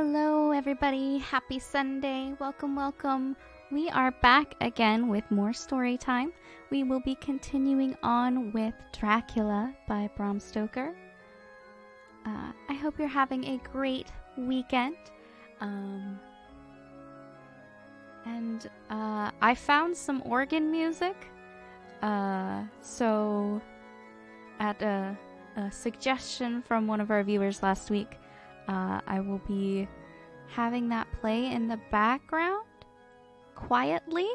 Hello everybody, happy Sunday, welcome. We are back again with more story time. We will be continuing on with Dracula by Bram Stoker. I hope you're having a great weekend. I found some organ music. So at a suggestion from one of our viewers last week, I will be having that play in the background quietly.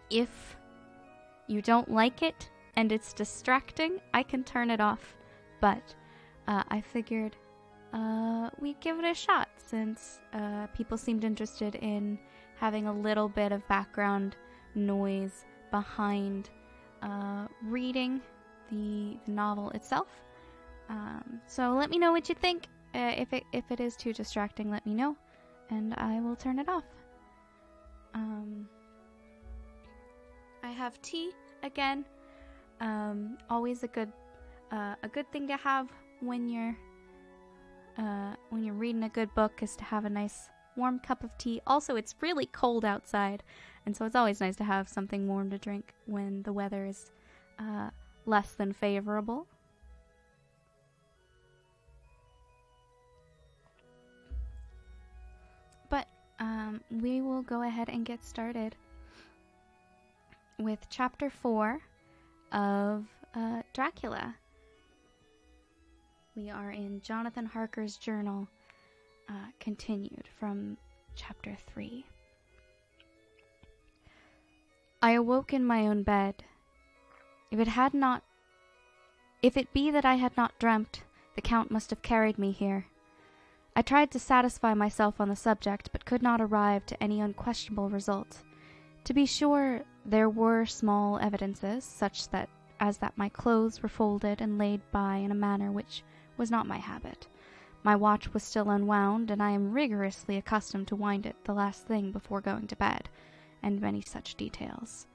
If you don't like it and it's distracting, I can turn it off. But I figured we'd give it a shot since people seemed interested in having a little bit of background noise behind reading the novel itself. So let me know what you think. If it is too distracting, let me know, and I will turn it off. I have tea again. Always a good thing to have when you're reading a good book is to have a nice warm cup of tea. Also, it's really cold outside, and so it's always nice to have something warm to drink when the weather is less than favorable. But we will go ahead and get started with Chapter 4 of Dracula. We are in Jonathan Harker's journal, continued from Chapter 3. I awoke in my own bed. If it be that I had not dreamt, the Count must have carried me here. I tried to satisfy myself on the subject, but could not arrive to any unquestionable result. To be sure, there were small evidences, such as that my clothes were folded and laid by in a manner which was not my habit. My watch was still unwound, and I am rigorously accustomed to wind it the last thing before going to bed, and many such details.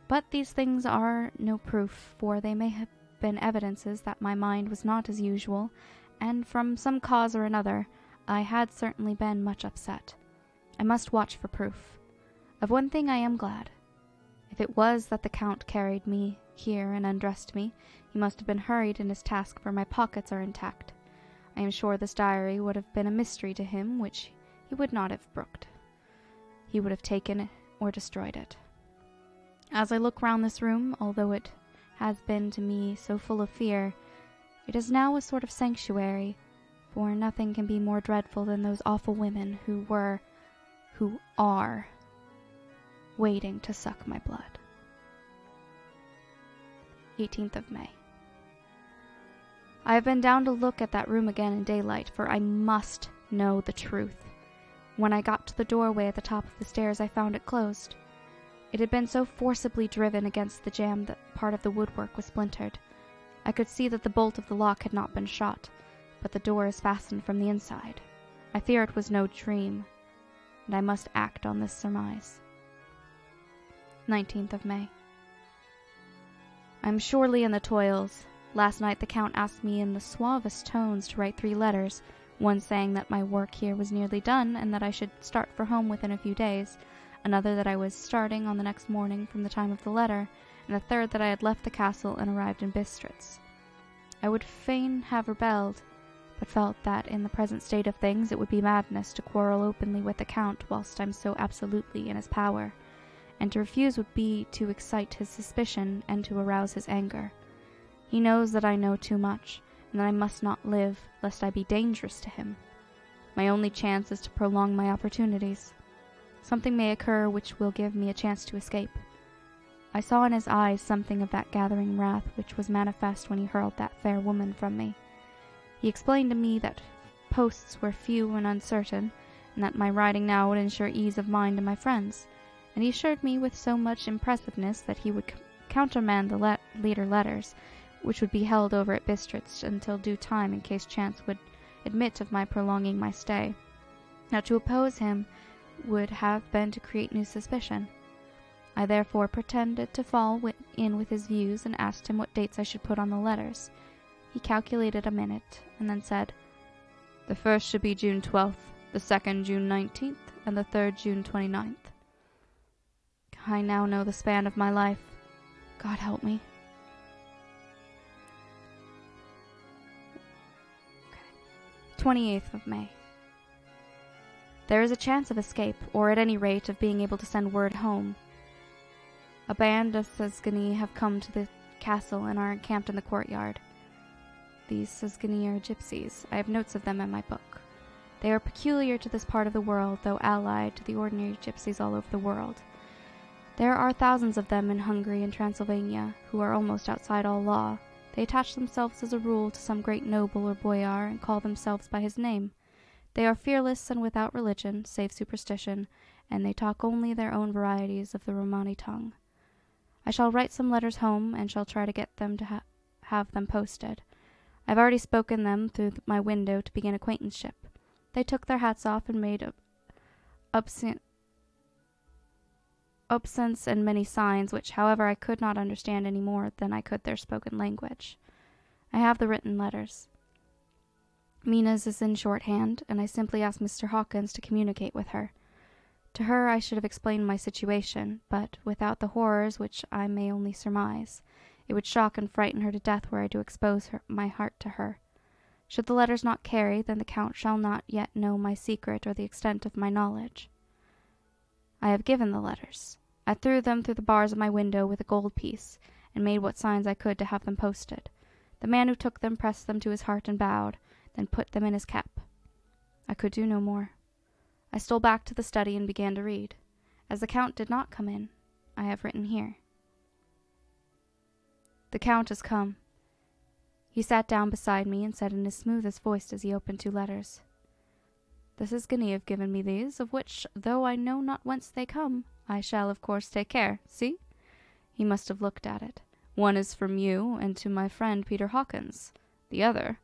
But these things are no proof, for they may have been evidences that my mind was not as usual, and from some cause or another, I had certainly been much upset. I must watch for proof. Of one thing I am glad. If it was that the Count carried me here and undressed me, he must have been hurried in his task, for my pockets are intact. I am sure this diary would have been a mystery to him, which he would not have brooked. He would have taken it or destroyed it. As I look round this room, although it has been to me so full of fear, it is now a sort of sanctuary, for nothing can be more dreadful than those awful women who are, waiting to suck my blood. 18th of May. I have been down to look at that room again in daylight, for I must know the truth. When I got to the doorway at the top of the stairs, I found it closed. It had been so forcibly driven against the jamb that part of the woodwork was splintered. I could see that the bolt of the lock had not been shot, but the door is fastened from the inside. I fear it was no dream, and I must act on this surmise. 19th of May. I am surely in the toils. Last night the Count asked me in the suavest tones to write 3 letters, one saying that my work here was nearly done and that I should start for home within a few days, another that I was starting on the next morning from the time of the letter, and the third that I had left the castle and arrived in Bistritz. I would fain have rebelled, but felt that in the present state of things it would be madness to quarrel openly with the Count whilst I'm so absolutely in his power, and to refuse would be to excite his suspicion and to arouse his anger. He knows that I know too much, and that I must not live, lest I be dangerous to him. My only chance is to prolong my opportunities. Something may occur which will give me a chance to escape. I saw in his eyes something of that gathering wrath which was manifest when he hurled that fair woman from me. He explained to me that posts were few and uncertain, and that my riding now would ensure ease of mind to my friends, and he assured me with so much impressiveness that he would countermand the later letters, which would be held over at Bistritz until due time in case chance would admit of my prolonging my stay. Now to oppose him would have been to create new suspicion. I therefore pretended to fall in with his views and asked him what dates I should put on the letters. He calculated a minute, and then said, The first should be June 12th, the second June 19th, and the third June 29th. I now know the span of my life. God help me. Okay. 28th of May. There is a chance of escape, or at any rate of being able to send word home. A band of Sesgani have come to the castle and are encamped in the courtyard. These Sesgani are gypsies. I have notes of them in my book. They are peculiar to this part of the world, though allied to the ordinary gypsies all over the world. There are thousands of them in Hungary and Transylvania, who are almost outside all law. They attach themselves as a rule to some great noble or boyar, and call themselves by his name. They are fearless and without religion, save superstition, and they talk only their own varieties of the Romani tongue. I shall write some letters home, and shall try to get them to have them posted. I have already spoken them through my window to begin acquaintanceship. They took their hats off and made obeisance and many signs, which, however, I could not understand any more than I could their spoken language. I have the written letters. Mina's is in shorthand, and I simply asked Mr. Hawkins to communicate with her. To her I should have explained my situation, but without the horrors which I may only surmise, it would shock and frighten her to death were I to expose my heart to her. Should the letters not carry, then the Count shall not yet know my secret or the extent of my knowledge. I have given the letters. I threw them through the bars of my window with a gold piece, and made what signs I could to have them posted. The man who took them pressed them to his heart and bowed, then put them in his cap. I could do no more. I stole back to the study and began to read. As the Count did not come in, I have written here. The Count has come. He sat down beside me and said in his smoothest voice as he opened two letters, "The Sesgani have given me these, of which, though I know not whence they come, I shall of course take care. See?" He must have looked at it. "One is from you, and to my friend Peter Hawkins. The other—"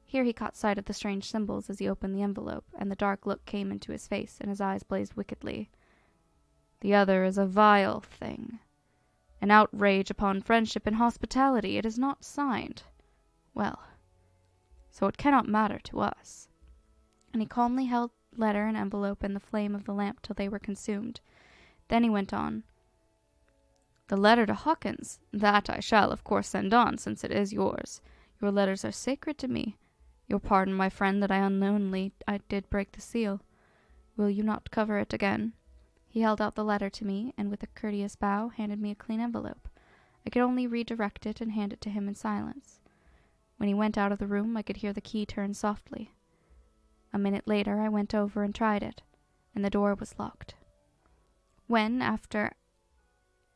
Here he caught sight of the strange symbols as he opened the envelope, and the dark look came into his face, and his eyes blazed wickedly. "The other is a vile thing. An outrage upon friendship and hospitality. It is not signed. Well, so it cannot matter to us." And he calmly held letter and envelope in the flame of the lamp till they were consumed. Then he went on. "The letter to Hawkins, that I shall of course send on, since it is yours. Your letters are sacred to me. You'll pardon, my friend, that I did break the seal. Will you not cover it again?" He held out the letter to me, and with a courteous bow handed me a clean envelope. I could only redirect it and hand it to him in silence. When he went out of the room, I could hear the key turn softly. A minute later I went over and tried it, and the door was locked. When, after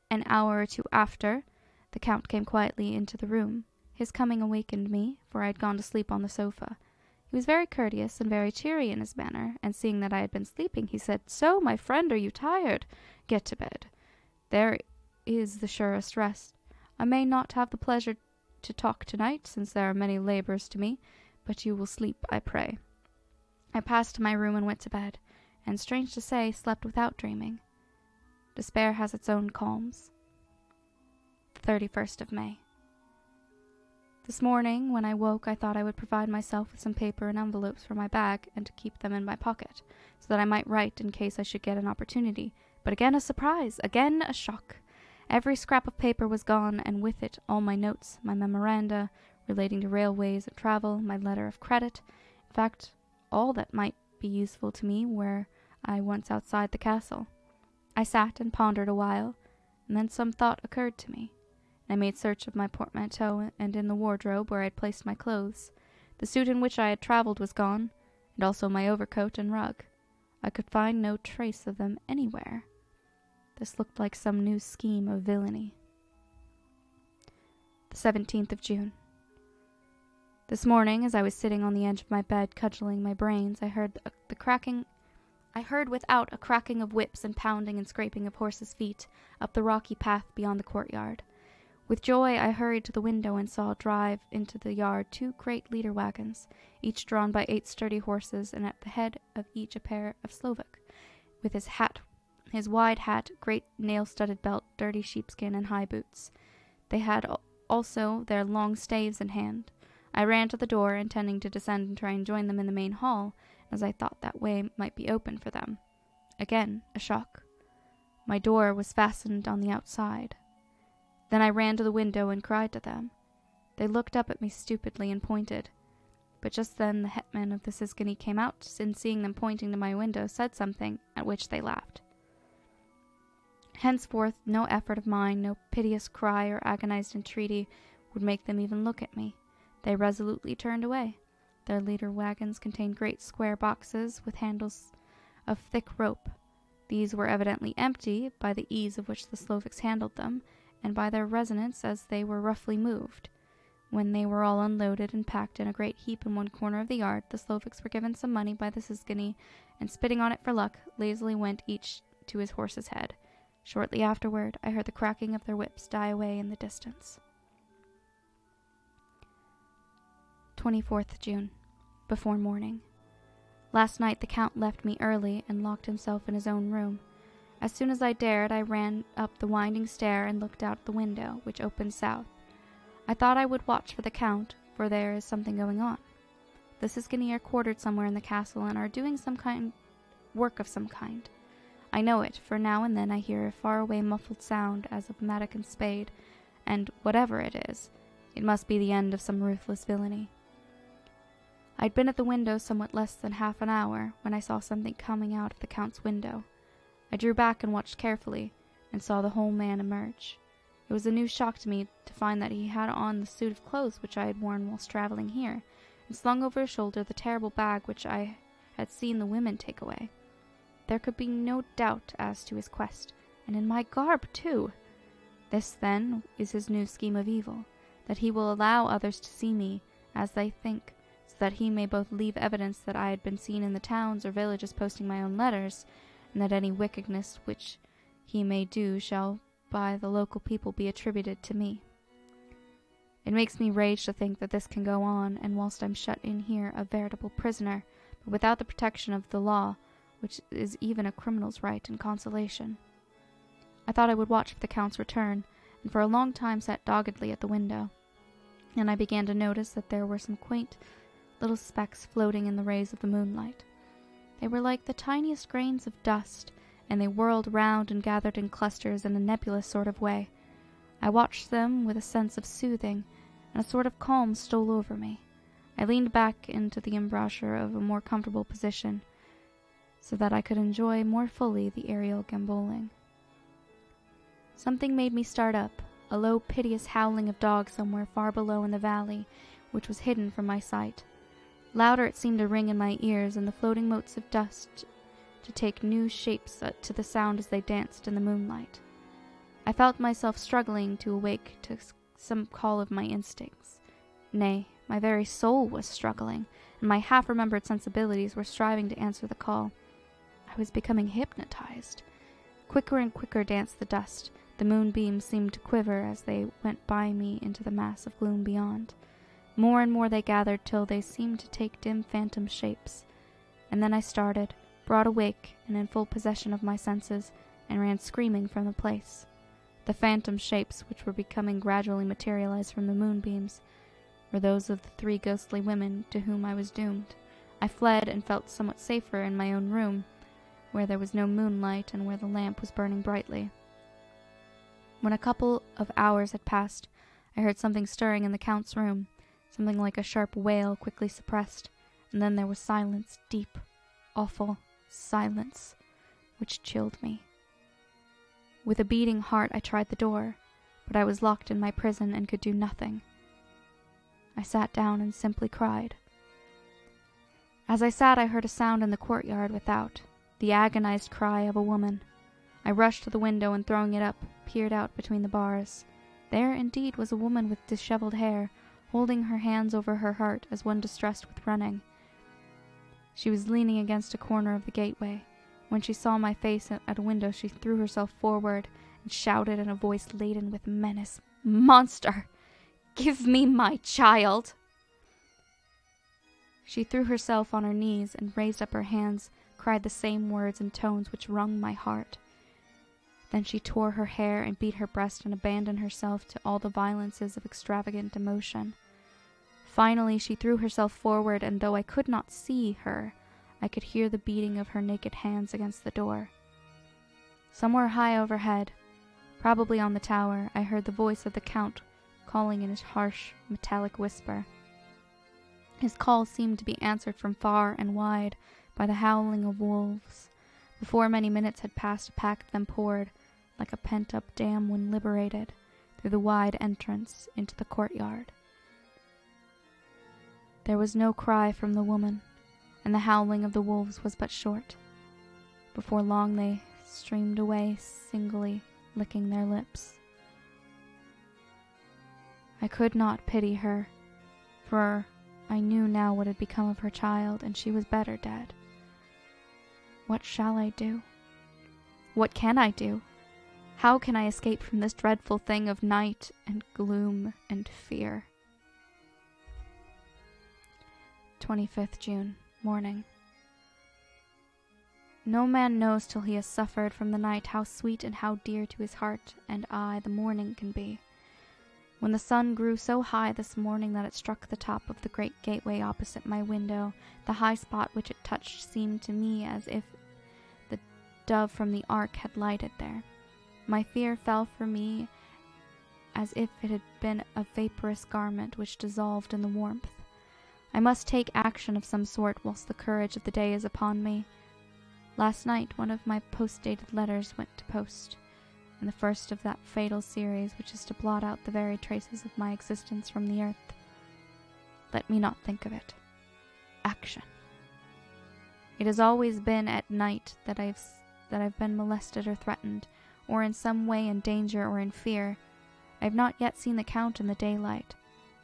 an hour or two after, the Count came quietly into the room, his coming awakened me, for I had gone to sleep on the sofa. He was very courteous and very cheery in his manner, and seeing that I had been sleeping, he said, "So, my friend, are you tired? Get to bed. There is the surest rest. I may not have the pleasure to talk tonight, since there are many labors to me, but you will sleep, I pray." I passed to my room and went to bed, and, strange to say, slept without dreaming. Despair has its own calms. 31st of May. This morning, when I woke, I thought I would provide myself with some paper and envelopes for my bag, and to keep them in my pocket, so that I might write in case I should get an opportunity. But again a surprise, again a shock. Every scrap of paper was gone, and with it all my notes, my memoranda relating to railways and travel, my letter of credit, in fact, all that might be useful to me were I once outside the castle. I sat and pondered a while, and then some thought occurred to me. I made search of my portmanteau and in the wardrobe where I had placed my clothes. The suit in which I had travelled was gone, and also my overcoat and rug. I could find no trace of them anywhere. This looked like some new scheme of villainy. The 17th of June. This morning, as I was sitting on the edge of my bed cudgelling my brains, I heard without a cracking of whips and pounding and scraping of horses' feet up the rocky path beyond the courtyard. With joy I hurried to the window and saw drive into the yard 2 great leader wagons, each drawn by 8 sturdy horses, and at the head of each a pair of Slovak, with his wide hat, great nail-studded belt, dirty sheepskin, and high boots. They had also their long staves in hand. I ran to the door, intending to descend and try and join them in the main hall, as I thought that way might be open for them. Again, a shock. My door was fastened on the outside. Then I ran to the window and cried to them. They looked up at me stupidly and pointed. But just then the hetman of the Siskany came out, and seeing them pointing to my window, said something, at which they laughed. Henceforth, no effort of mine, no piteous cry or agonized entreaty would make them even look at me. They resolutely turned away. Their leader wagons contained great square boxes with handles of thick rope. These were evidently empty by the ease of which the Slovacs handled them, and by their resonance as they were roughly moved. When they were all unloaded and packed in a great heap in one corner of the yard, the Slovaks were given some money by the Siskany, and spitting on it for luck, lazily went each to his horse's head. Shortly afterward, I heard the cracking of their whips die away in the distance. 24th June. Before morning. Last night the Count left me early and locked himself in his own room. As soon as I dared, I ran up the winding stair and looked out the window, which opened south. I thought I would watch for the Count, for there is something going on. The Siskany are quartered somewhere in the castle and are doing work of some kind. I know it, for now and then I hear a far-away muffled sound as of mattock and spade, and whatever it is, it must be the end of some ruthless villainy. I'd been at the window somewhat less than half an hour when I saw something coming out of the Count's window. I drew back and watched carefully, and saw the whole man emerge. It was a new shock to me to find that he had on the suit of clothes which I had worn whilst travelling here, and slung over his shoulder the terrible bag which I had seen the women take away. There could be no doubt as to his quest, and in my garb, too. This, then, is his new scheme of evil, that he will allow others to see me as they think, so that he may both leave evidence that I had been seen in the towns or villages posting my own letters, and that any wickedness which he may do shall by the local people be attributed to me. It makes me rage to think that this can go on, and whilst I'm shut in here a veritable prisoner, but without the protection of the law, which is even a criminal's right and consolation. I thought I would watch for the Count's return, and for a long time sat doggedly at the window, and I began to notice that there were some quaint little specks floating in the rays of the moonlight. They were like the tiniest grains of dust, and they whirled round and gathered in clusters in a nebulous sort of way. I watched them with a sense of soothing, and a sort of calm stole over me. I leaned back into the embrasure of a more comfortable position, so that I could enjoy more fully the aerial gambolling. Something made me start up, a low, piteous howling of dogs somewhere far below in the valley, which was hidden from my sight. Louder it seemed to ring in my ears, and the floating motes of dust to take new shapes to the sound as they danced in the moonlight. I felt myself struggling to awake to some call of my instincts. Nay, my very soul was struggling, and my half-remembered sensibilities were striving to answer the call. I was becoming hypnotized. Quicker and quicker danced the dust. The moonbeams seemed to quiver as they went by me into the mass of gloom beyond. More and more they gathered till they seemed to take dim phantom shapes. And then I started, brought awake and in full possession of my senses, and ran screaming from the place. The phantom shapes, which were becoming gradually materialized from the moonbeams, were those of the 3 ghostly women to whom I was doomed. I fled and felt somewhat safer in my own room, where there was no moonlight and where the lamp was burning brightly. When a couple of hours had passed, I heard something stirring in the Count's room, something like a sharp wail quickly suppressed, and then there was silence, deep, awful silence, which chilled me. With a beating heart I tried the door, but I was locked in my prison and could do nothing. I sat down and simply cried. As I sat, I heard a sound in the courtyard without, the agonized cry of a woman. I rushed to the window and, throwing it up, peered out between the bars. There, indeed, was a woman with disheveled hair, holding her hands over her heart as one distressed with running. She was leaning against a corner of the gateway. When she saw my face at a window, she threw herself forward and shouted in a voice laden with menace, "Monster! Give me my child!" She threw herself on her knees and raised up her hands, cried the same words and tones which wrung my heart. Then she tore her hair and beat her breast and abandoned herself to all the violences of extravagant emotion. Finally she threw herself forward, and though I could not see her, I could hear the beating of her naked hands against the door. Somewhere high overhead, probably on the tower, I heard the voice of the Count calling in his harsh, metallic whisper. His call seemed to be answered from far and wide by the howling of wolves. Before many minutes had passed, a pack of them poured, like a pent-up dam when liberated, through the wide entrance into the courtyard. There was no cry from the woman, and the howling of the wolves was but short. Before long they streamed away singly, licking their lips. I could not pity her, for I knew now what had become of her child, and she was better dead. What shall I do? What can I do? How can I escape from this dreadful thing of night and gloom and fear? 25th June, morning. No man knows till he has suffered from the night how sweet and how dear to his heart and eye the morning can be. When the sun grew so high this morning that it struck the top of the great gateway opposite my window, the high spot which it touched seemed to me as if the dove from the ark had lighted there. My fear fell from me as if it had been a vaporous garment which dissolved in the warmth. I must take action of some sort whilst the courage of the day is upon me. Last night one of my post-dated letters went to post, and the first of that fatal series which is to blot out the very traces of my existence from the earth. Let me not think of it. Action. It has always been at night that I've been molested or threatened, or in some way in danger or in fear. I have not yet seen the Count in the daylight.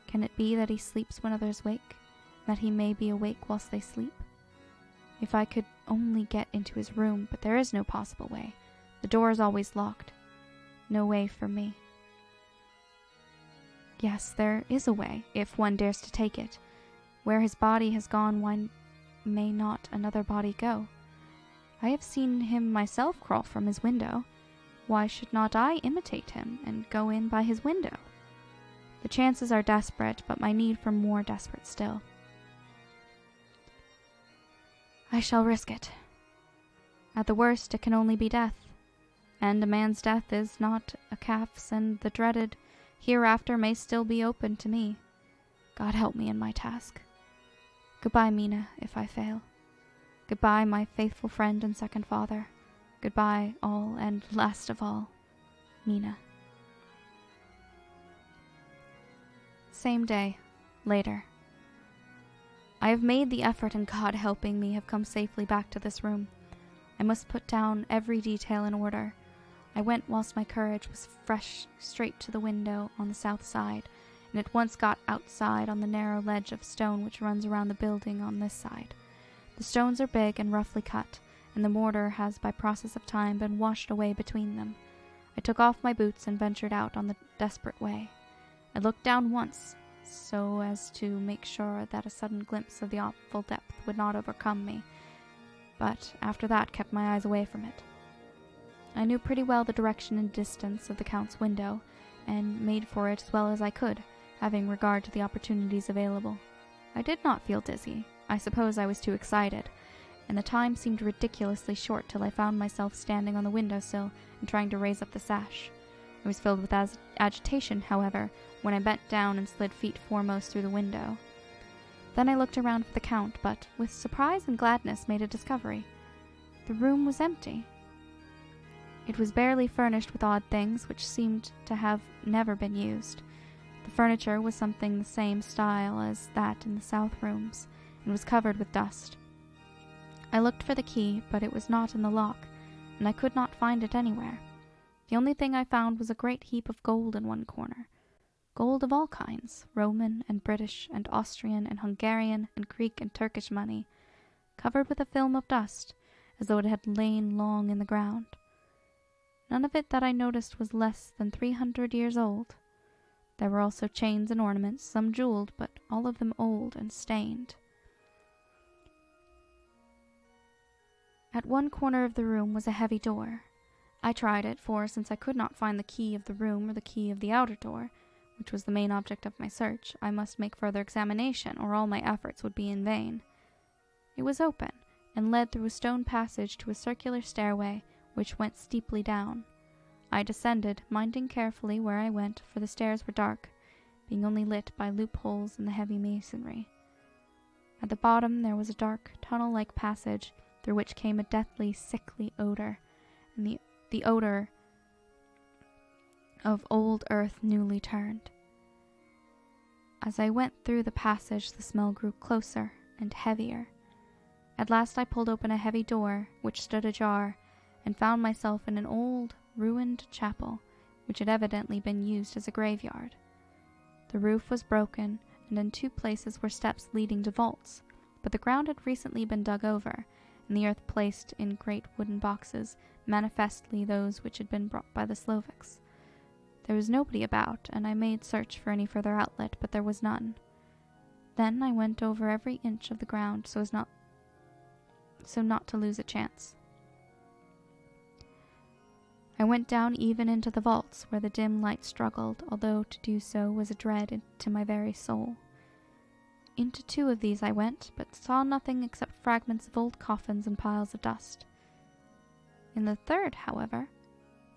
Can it be that he sleeps when others wake, that he may be awake whilst they sleep? If I could only get into his room, but there is no possible way. The door is always locked. No way for me. Yes, there is a way, if one dares to take it. Where his body has gone, why may not another body go? I have seen him myself crawl from his window. Why should not I imitate him and go in by his window? The chances are desperate, but my need for more desperate still. I shall risk it. At the worst, it can only be death. And a man's death is not a calf's, and the dreaded hereafter may still be open to me. God help me in my task. Goodbye, Mina, if I fail. Goodbye, my faithful friend and second father. Goodbye, all, and last of all, Mina. Same day, later. I have made the effort, and God helping me, have come safely back to this room. I must put down every detail in order. I went whilst my courage was fresh straight to the window on the south side, and at once got outside on the narrow ledge of stone which runs around the building on this side. The stones are big and roughly cut, and the mortar has by process of time been washed away between them. I took off my boots and ventured out on the desperate way. I looked down once, so as to make sure that a sudden glimpse of the awful depth would not overcome me, but after that kept my eyes away from it. I knew pretty well the direction and distance of the Count's window, and made for it as well as I could, having regard to the opportunities available. I did not feel dizzy. I suppose I was too excited, and the time seemed ridiculously short till I found myself standing on the window-sill and trying to raise up the sash. I was filled with agitation, however, when I bent down and slid feet foremost through the window. Then I looked around for the Count, but, with surprise and gladness, made a discovery. The room was empty. It was barely furnished with odd things, which seemed to have never been used. The furniture was something the same style as that in the south rooms, and was covered with dust. I looked for the key, but it was not in the lock, and I could not find it anywhere. The only thing I found was a great heap of gold in one corner. Gold of all kinds, Roman and British and Austrian and Hungarian and Greek and Turkish money, covered with a film of dust, as though it had lain long in the ground. None of it that I noticed was less than 300 years old. There were also chains and ornaments, some jeweled, but all of them old and stained. At one corner of the room was a heavy door. I tried it, for since I could not find the key of the room or the key of the outer door, which was the main object of my search, I must make further examination, or all my efforts would be in vain. It was open, and led through a stone passage to a circular stairway, which went steeply down. I descended, minding carefully where I went, for the stairs were dark, being only lit by loopholes in the heavy masonry. At the bottom there was a dark, tunnel-like passage, through which came a deathly, sickly odor, and the odor of old earth newly turned. As I went through the passage, the smell grew closer and heavier. At last I pulled open a heavy door, which stood ajar, and found myself in an old, ruined chapel, which had evidently been used as a graveyard. The roof was broken, and in 2 places were steps leading to vaults, but the ground had recently been dug over, and the earth placed in great wooden boxes, manifestly those which had been brought by the Slovaks. There was nobody about, and I made search for any further outlet, but there was none. Then I went over every inch of the ground so not to lose a chance. I went down even into the vaults, where the dim light struggled, although to do so was a dread to my very soul. Into 2 of these I went, but saw nothing except fragments of old coffins and piles of dust. In the 3rd, however,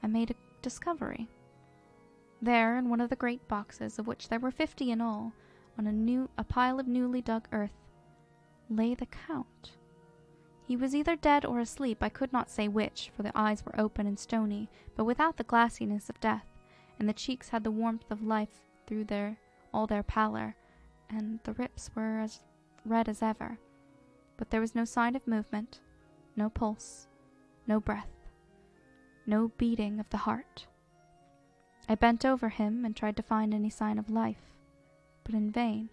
I made a discovery. There, in one of the great boxes, of which there were 50 in all, on a pile of newly dug earth, lay the Count. He was either dead or asleep, I could not say which, for the eyes were open and stony, but without the glassiness of death, and the cheeks had the warmth of life through all their pallor, and the lips were as red as ever. But there was no sign of movement, no pulse, no breath, no beating of the heart. I bent over him and tried to find any sign of life, but in vain.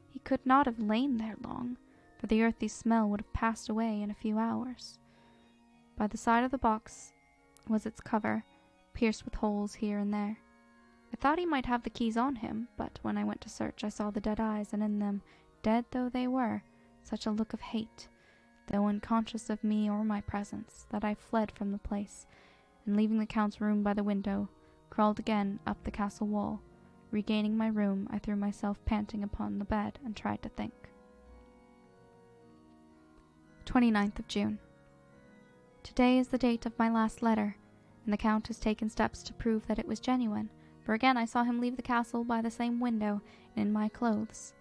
He could not have lain there long, for the earthy smell would have passed away in a few hours. By the side of the box was its cover, pierced with holes here and there. I thought he might have the keys on him, but when I went to search I saw the dead eyes, and in them, dead though they were, such a look of hate, though unconscious of me or my presence, that I fled from the place, and leaving the Count's room by the window, crawled again up the castle wall. Regaining my room, I threw myself panting upon the bed and tried to think. 29th of June. Today is the date of my last letter, and the Count has taken steps to prove that it was genuine, for again I saw him leave the castle by the same window and in my clothes.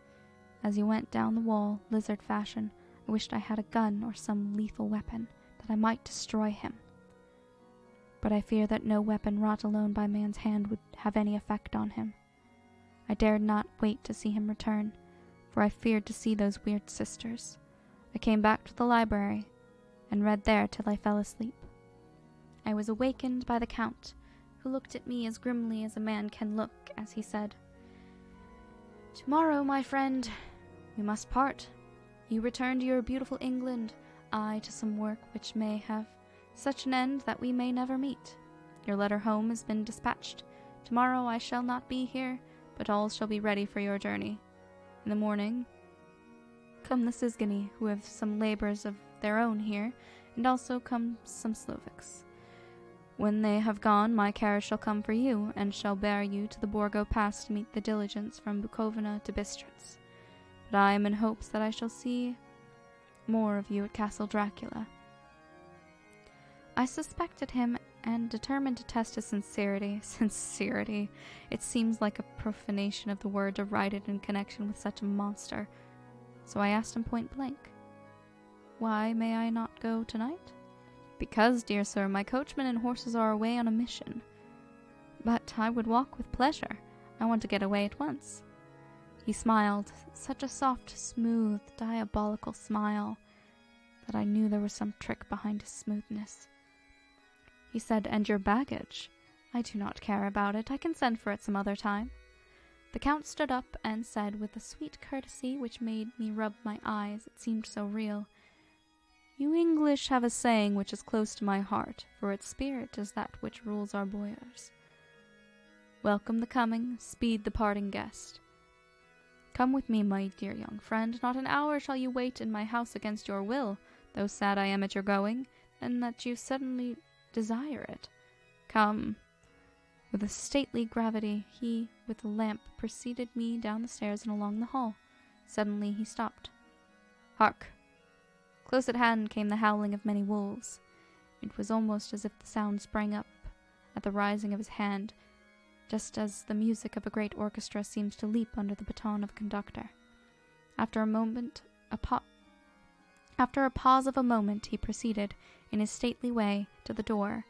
As he went down the wall, lizard fashion, I wished I had a gun or some lethal weapon, that I might destroy him. But I fear that no weapon wrought alone by man's hand would have any effect on him. I dared not wait to see him return, for I feared to see those weird sisters. I came back to the library, and read there till I fell asleep. I was awakened by the Count, who looked at me as grimly as a man can look, as he said, "Tomorrow, my friend, we must part. You return to your beautiful England, I to some work which may have such an end that we may never meet. Your letter home has been dispatched. Tomorrow I shall not be here, but all shall be ready for your journey. In the morning come the Sizgany, who have some labours of their own here, and also come some Slovaks. When they have gone, my carriage shall come for you, and shall bear you to the Borgo Pass to meet the diligence from Bukovina to Bistritz. But I am in hopes that I shall see more of you at Castle Dracula." I suspected him, and determined to test his sincerity. Sincerity! It seems like a profanation of the word derided in connection with such a monster. So I asked him point blank, "Why may I not go tonight?" "Because, dear sir, my coachman and horses are away on a mission." "But I would walk with pleasure. I want to get away at once." He smiled, such a soft, smooth, diabolical smile, that I knew there was some trick behind his smoothness. He said, "And your baggage?" "I do not care about it. I can send for it some other time." The Count stood up and said, with a sweet courtesy which made me rub my eyes, it seemed so real, "You English have a saying which is close to my heart, for its spirit is that which rules our boyars. Welcome the coming, speed the parting guest. Come with me, my dear young friend. Not an hour shall you wait in my house against your will, though sad I am at your going, and that you suddenly desire it. Come." With a stately gravity, he, with the lamp, preceded me down the stairs and along the hall. Suddenly he stopped. Hark! Close at hand came the howling of many wolves. It was almost as if the sound sprang up at the rising of his hand, just as the music of a great orchestra seems to leap under the baton of a conductor. After a pause of a moment, he proceeded, in his stately way, to the door,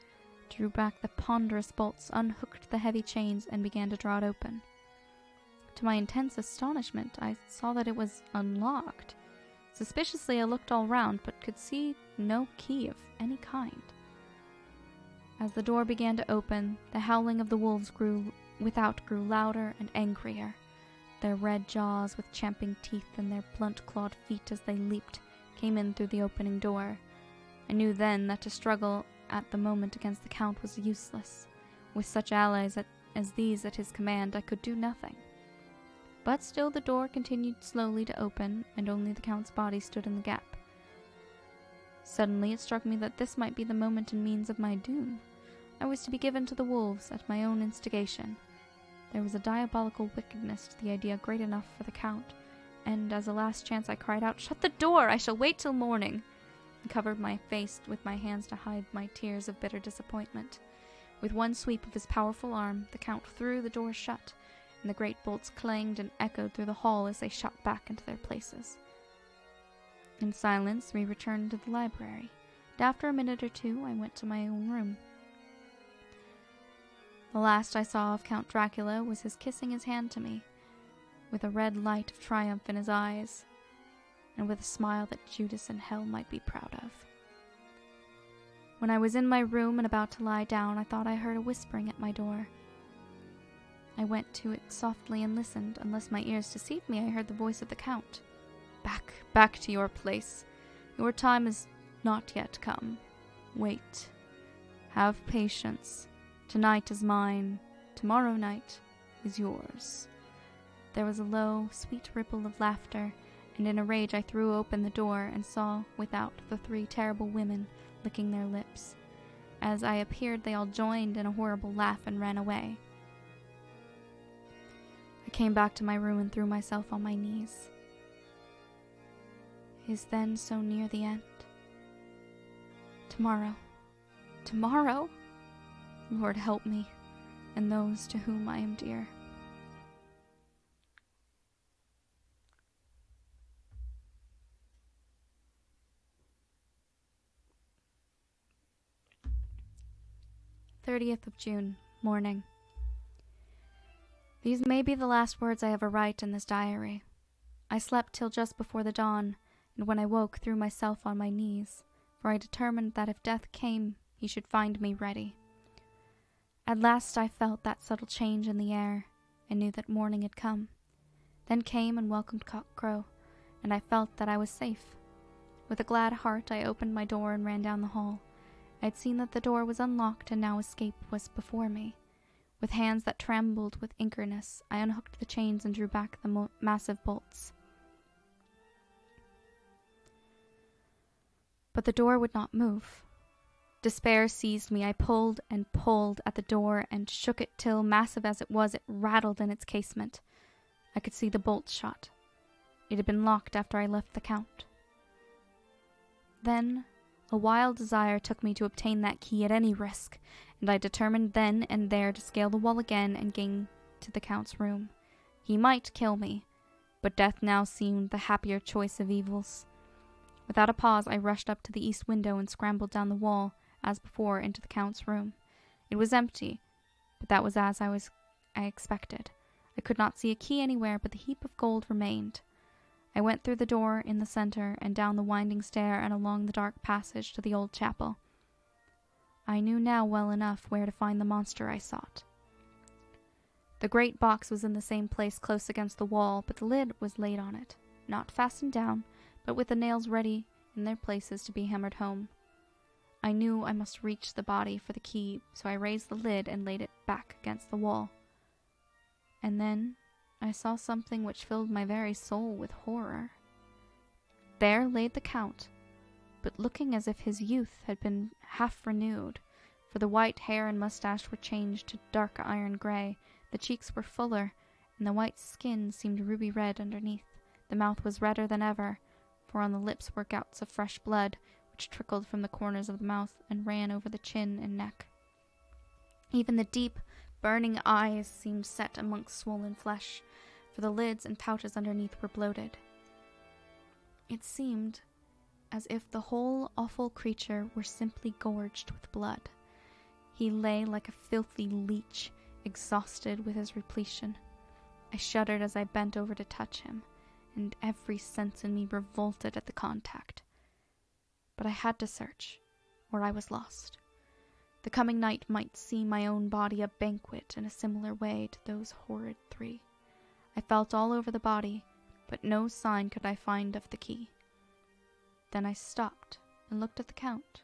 drew back the ponderous bolts, unhooked the heavy chains, and began to draw it open. To my intense astonishment, I saw that it was unlocked. Suspiciously, I looked all round, but could see no key of any kind. As the door began to open, the howling of the wolves without grew louder and angrier. Their red jaws with champing teeth and their blunt-clawed feet as they leaped came in through the opening door. I knew then that to struggle at the moment against the Count was useless. With such allies as these at his command, I could do nothing. But still the door continued slowly to open, and only the Count's body stood in the gap. Suddenly it struck me that this might be the moment and means of my doom. I was to be given to the wolves at my own instigation. There was a diabolical wickedness to the idea great enough for the Count, and as a last chance I cried out, "Shut the door! I shall wait till morning!" and covered my face with my hands to hide my tears of bitter disappointment. With one sweep of his powerful arm, the Count threw the door shut, and the great bolts clanged and echoed through the hall as they shot back into their places. In silence, we returned to the library, and after a minute or two, I went to my own room. The last I saw of Count Dracula was his kissing his hand to me, with a red light of triumph in his eyes, and with a smile that Judas in hell might be proud of. When I was in my room and about to lie down, I thought I heard a whispering at my door. I went to it softly and listened. Unless my ears deceived me, I heard the voice of the Count. Back to your place. Your time is not yet come. Wait. Have patience. Tonight is mine. Tomorrow night is yours." There was a low, sweet ripple of laughter, and in a rage I threw open the door and saw without the 3 terrible women licking their lips. As I appeared, they all joined in a horrible laugh and ran away. I came back to my room and threw myself on my knees. Is then so near the end? Tomorrow. Lord help me, and those to whom I am dear. June 30th, morning. These may be the last words I ever write in this diary. I slept till just before the dawn, and when I woke threw myself on my knees, for I determined that if death came, he should find me ready. At last I felt that subtle change in the air, and knew that morning had come. Then came and welcomed cockcrow, and I felt that I was safe. With a glad heart I opened my door and ran down the hall. I had seen that the door was unlocked, and now escape was before me. With hands that trembled with eagerness, I unhooked the chains and drew back the massive bolts. But the door would not move. Despair seized me. I pulled and pulled at the door and shook it till, massive as it rattled in its casement. I could see the bolts shot. It had been locked after I left the Count. Then a wild desire took me to obtain that key at any risk, and I determined then and there to scale the wall again and gain to the Count's room. He might kill me, but death now seemed the happier choice of evils. Without a pause, I rushed up to the east window and scrambled down the wall, as before, into the Count's room. It was empty, but that was as I expected. I could not see a key anywhere, but the heap of gold remained. I went through the door in the center and down the winding stair and along the dark passage to the old chapel. I knew now well enough where to find the monster I sought. The great box was in the same place close against the wall, but the lid was laid on it, not fastened down, but with the nails ready in their places to be hammered home. I knew I must reach the body for the key, so I raised the lid and laid it back against the wall. And then I saw something which filled my very soul with horror. There laid the Count, but looking as if his youth had been half renewed, for the white hair and mustache were changed to dark iron gray, the cheeks were fuller, and the white skin seemed ruby red underneath. The mouth was redder than ever, for on the lips were gouts of fresh blood, which trickled from the corners of the mouth and ran over the chin and neck. Even the deep, burning eyes seemed set amongst swollen flesh, for the lids and pouches underneath were bloated. It seemed as if the whole awful creature were simply gorged with blood. He lay like a filthy leech, exhausted with his repletion. I shuddered as I bent over to touch him, and every sense in me revolted at the contact. But I had to search, or I was lost. The coming night might see my own body a banquet in a similar way to those horrid three. I felt all over the body, but no sign could I find of the key. Then I stopped and looked at the Count.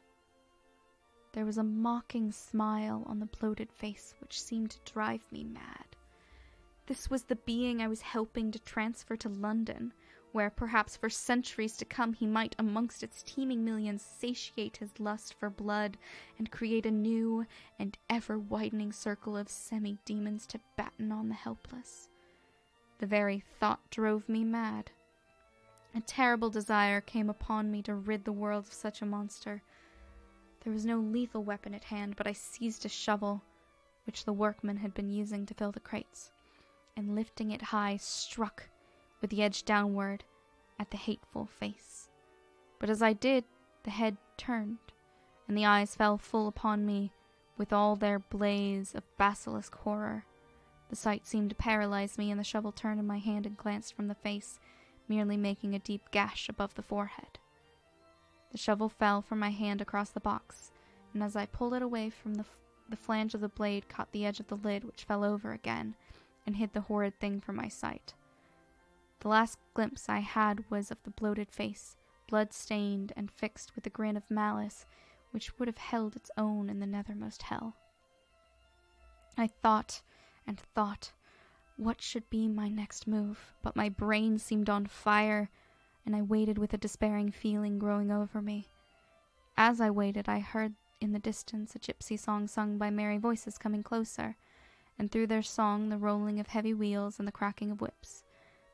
There was a mocking smile on the bloated face which seemed to drive me mad. This was the being I was helping to transfer to London, where perhaps for centuries to come he might amongst its teeming millions satiate his lust for blood and create a new and ever-widening circle of semi-demons to batten on the helpless. The very thought drove me mad. A terrible desire came upon me to rid the world of such a monster. There was no lethal weapon at hand, but I seized a shovel, which the workmen had been using to fill the crates, and lifting it high, struck, with the edge downward, at the hateful face. But as I did, the head turned, and the eyes fell full upon me, with all their blaze of basilisk horror. The sight seemed to paralyze me, and the shovel turned in my hand and glanced from the face, merely making a deep gash above the forehead. The shovel fell from my hand across the box, and as I pulled it away from the flange of the blade caught the edge of the lid, which fell over again, and hid the horrid thing from my sight. The last glimpse I had was of the bloated face, blood-stained and fixed with a grin of malice, which would have held its own in the nethermost hell. I thought and thought what should be my next move, but my brain seemed on fire, and I waited with a despairing feeling growing over me. As I waited, I heard in the distance a gypsy song sung by merry voices coming closer, and through their song the rolling of heavy wheels and the cracking of whips.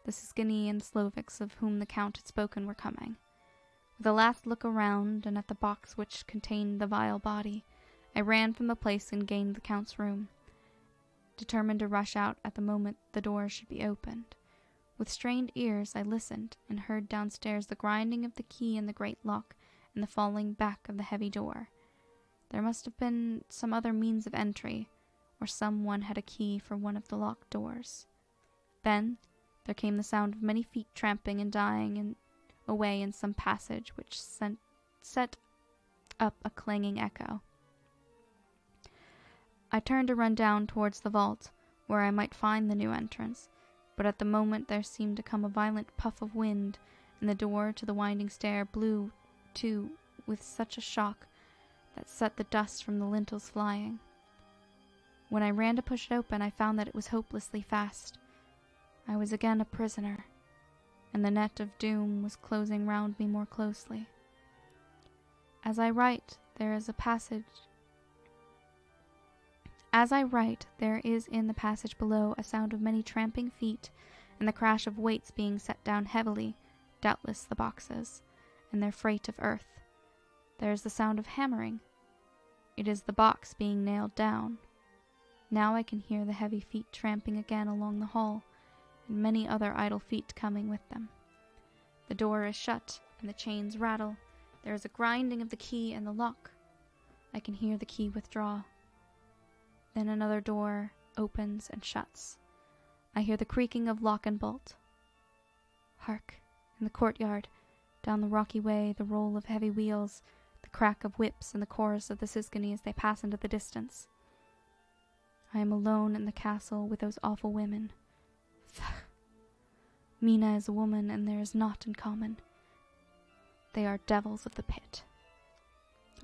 The Siskini and Slovics of whom the Count had spoken were coming. With a last look around and at the box which contained the vile body, I ran from the place and gained the Count's room, determined to rush out at the moment the door should be opened. With strained ears I listened, and heard downstairs the grinding of the key in the great lock and the falling back of the heavy door. There must have been some other means of entry, or someone had a key for one of the locked doors. Then there came the sound of many feet tramping and dying away in some passage which set up a clanging echo. I turned to run down towards the vault, where I might find the new entrance, but at the moment there seemed to come a violent puff of wind, and the door to the winding stair blew to with such a shock that set the dust from the lintels flying. When I ran to push it open, I found that it was hopelessly fast. I was again a prisoner, and the net of doom was closing round me more closely. As I write, there is in the passage below a sound of many tramping feet, and the crash of weights being set down heavily, doubtless the boxes, and their freight of earth. There is the sound of hammering. It is the box being nailed down. Now I can hear the heavy feet tramping again along the hall, and many other idle feet coming with them. The door is shut, and the chains rattle. There is a grinding of the key in the lock. I can hear the key withdraw. Then another door opens and shuts. I hear the creaking of lock and bolt. Hark! In the courtyard, down the rocky way, the roll of heavy wheels, the crack of whips, and the chorus of the Siskini as they pass into the distance. I am alone in the castle with those awful women. Mina is a woman, and there is naught in common. They are devils of the pit.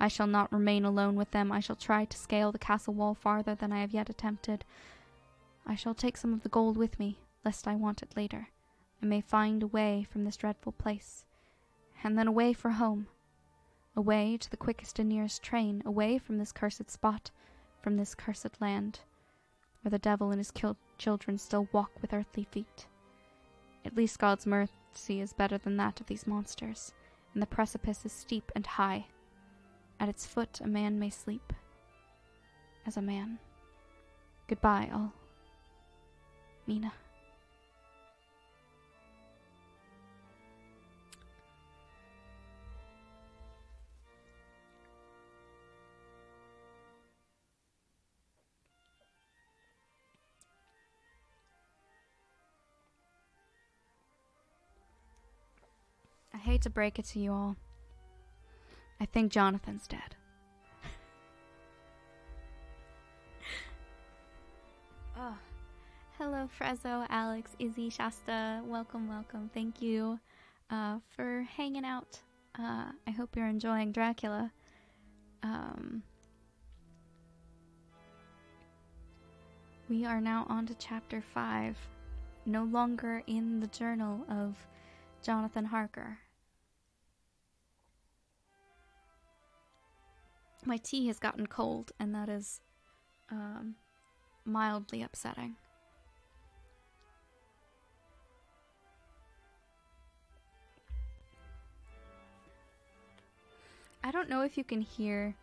I shall not remain alone with them. I shall try to scale the castle wall farther than I have yet attempted. I shall take some of the gold with me, lest I want it later. I may find a way from this dreadful place, and then away for home. Away to the quickest and nearest train, away from this cursed spot, from this cursed land, where the devil and his children still walk with earthly feet. At least God's mercy is better than that of these monsters, and the precipice is steep and high. At its foot a man may sleep. As a man. Goodbye, all. Mina. I hate to break it to you all. I think Jonathan's dead. Oh. Hello, Frezzo, Alex, Izzy, Shasta. Welcome, welcome. Thank you for hanging out. I hope you're enjoying Dracula. We are now on to chapter 5. No longer in the journal of Jonathan Harker. My tea has gotten cold, and that is mildly upsetting. I don't know if you can hear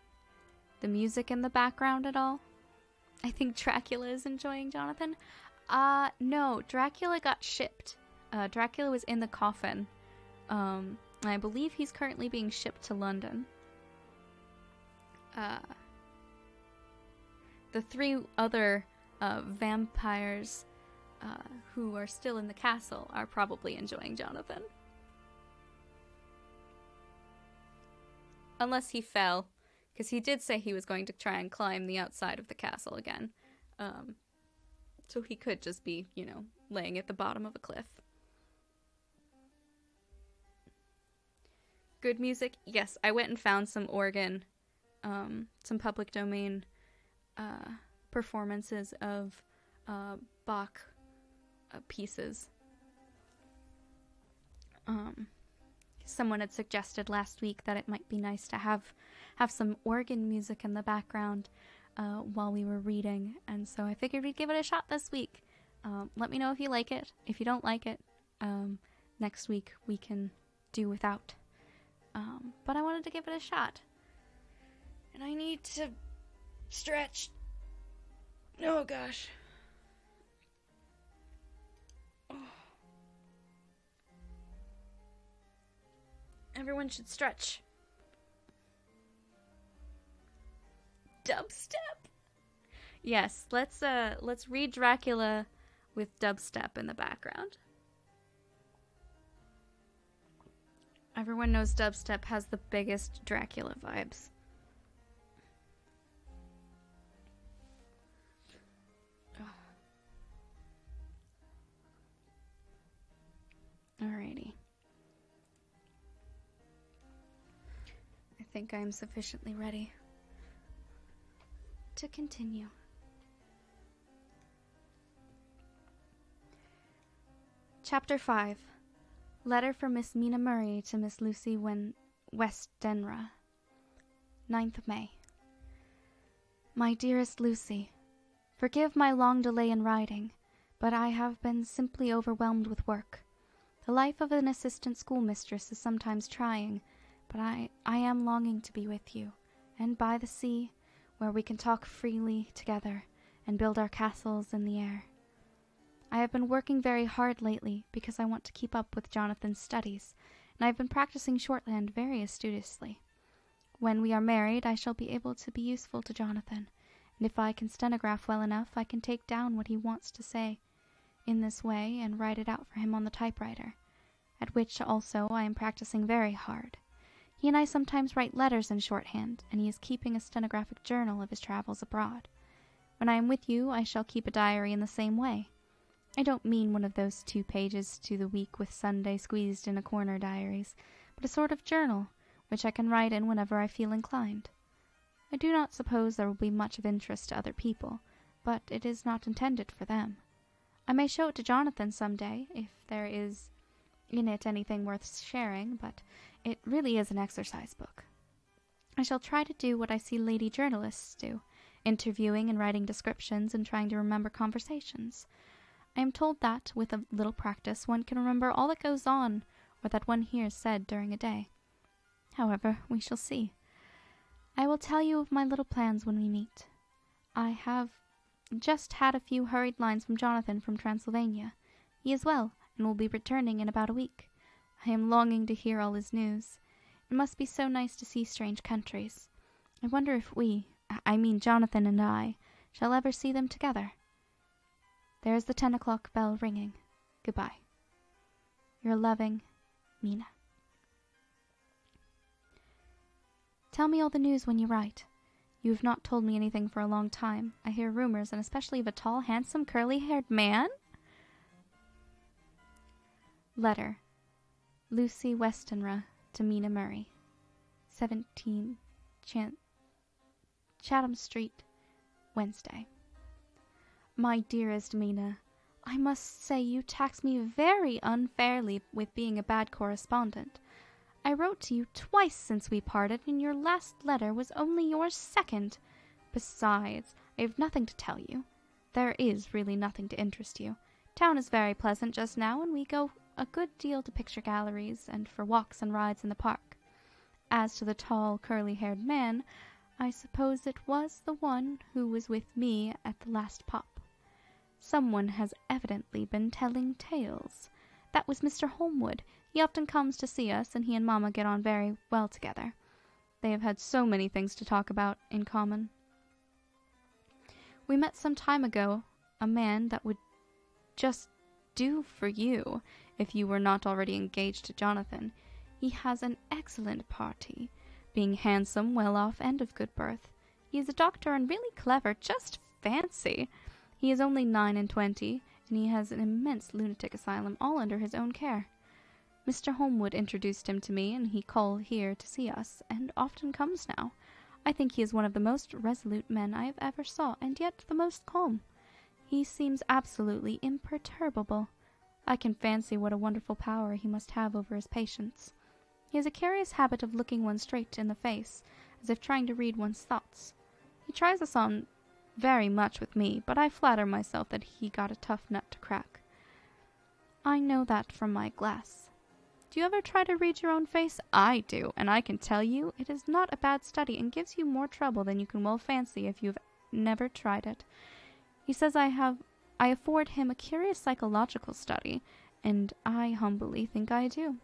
the music in the background at all. I think Dracula is enjoying Jonathan. No, Dracula got shipped. Dracula was in the coffin. I believe he's currently being shipped to London. The 3 other vampires who are still in the castle are probably enjoying Jonathan. Unless he fell, because he did say he was going to try and climb the outside of the castle again. So he could just be, you know, laying at the bottom of a cliff. Good music? Yes, I went and found some organ, some public domain performances of Bach pieces. Someone had suggested last week that it might be nice to have some organ music in the background while we were reading, and so I figured we'd give it a shot this week. Let me know if you like it. If you don't like it, next week we can do without. But I wanted to give it a shot. And I need to stretch. Oh gosh. Oh. Everyone should stretch. Dubstep? Yes, let's read Dracula with dubstep in the background. Everyone knows dubstep has the biggest Dracula vibes. Alrighty. I think I am sufficiently ready to continue. Chapter 5. Letter from Miss Mina Murray to Miss Lucy Westenra. 9th May. My dearest Lucy, forgive my long delay in writing, but I have been simply overwhelmed with work. The life of an assistant schoolmistress is sometimes trying, but I am longing to be with you, and by the sea, where we can talk freely together and build our castles in the air. I have been working very hard lately because I want to keep up with Jonathan's studies, and I have been practicing shorthand very assiduously. When we are married, I shall be able to be useful to Jonathan, and if I can stenograph well enough, I can take down what he wants to say in this way and write it out for him on the typewriter, at which also I am practicing very hard. He and I sometimes write letters in shorthand, and he is keeping a stenographic journal of his travels abroad. When I am with you, I shall keep a diary in the same way. I don't mean one of those 2 pages to the week with Sunday squeezed in a corner diaries, but a sort of journal, which I can write in whenever I feel inclined. I do not suppose there will be much of interest to other people, but it is not intended for them. I may show it to Jonathan some day, if there is in it anything worth sharing, but it really is an exercise book. I shall try to do what I see lady journalists do, interviewing and writing descriptions and trying to remember conversations. I am told that, with a little practice, one can remember all that goes on or that one hears said during a day. However, we shall see. I will tell you of my little plans when we meet. I have just had a few hurried lines from Jonathan from Transylvania. He is well, and will be returning in about a week. I am longing to hear all his news. It must be so nice to see strange countries. I wonder if Jonathan and I, shall ever see them together. There is the 10 o'clock bell ringing. Goodbye. Your loving, Mina. Tell me all the news when you write. You have not told me anything for a long time. I hear rumors, and especially of a tall, handsome, curly-haired man. Letter. Lucy Westenra to Mina Murray. 17 Chatham Street, Wednesday. My dearest Mina, I must say you tax me very unfairly with being a bad correspondent. I wrote to you twice since we parted, and your last letter was only your second. Besides, I have nothing to tell you. There is really nothing to interest you. Town is very pleasant just now, and we go a good deal to picture galleries and for walks and rides in the park. As to the tall, curly-haired man, I suppose it was the one who was with me at the last pop. Someone has evidently been telling tales. That was Mr. Holmwood. He often comes to see us, and he and Mamma get on very well together. They have had so many things to talk about in common. We met some time ago a man that would just do for you, if you were not already engaged to Jonathan. He has an excellent party, being handsome, well-off, and of good birth. He is a doctor and really clever, just fancy. He is only 29, and he has an immense lunatic asylum all under his own care. Mr. Holmwood introduced him to me, and he called here to see us, and often comes now. I think he is one of the most resolute men I have ever saw, and yet the most calm. He seems absolutely imperturbable. I can fancy what a wonderful power he must have over his patients. He has a curious habit of looking one straight in the face, as if trying to read one's thoughts. He tries us on very much with me, but I flatter myself that he got a tough nut to crack. I know that from my glass. Do you ever try to read your own face? I do, and I can tell you it is not a bad study and gives you more trouble than you can well fancy if you've never tried it. He says I afford him a curious psychological study, and I humbly think I do.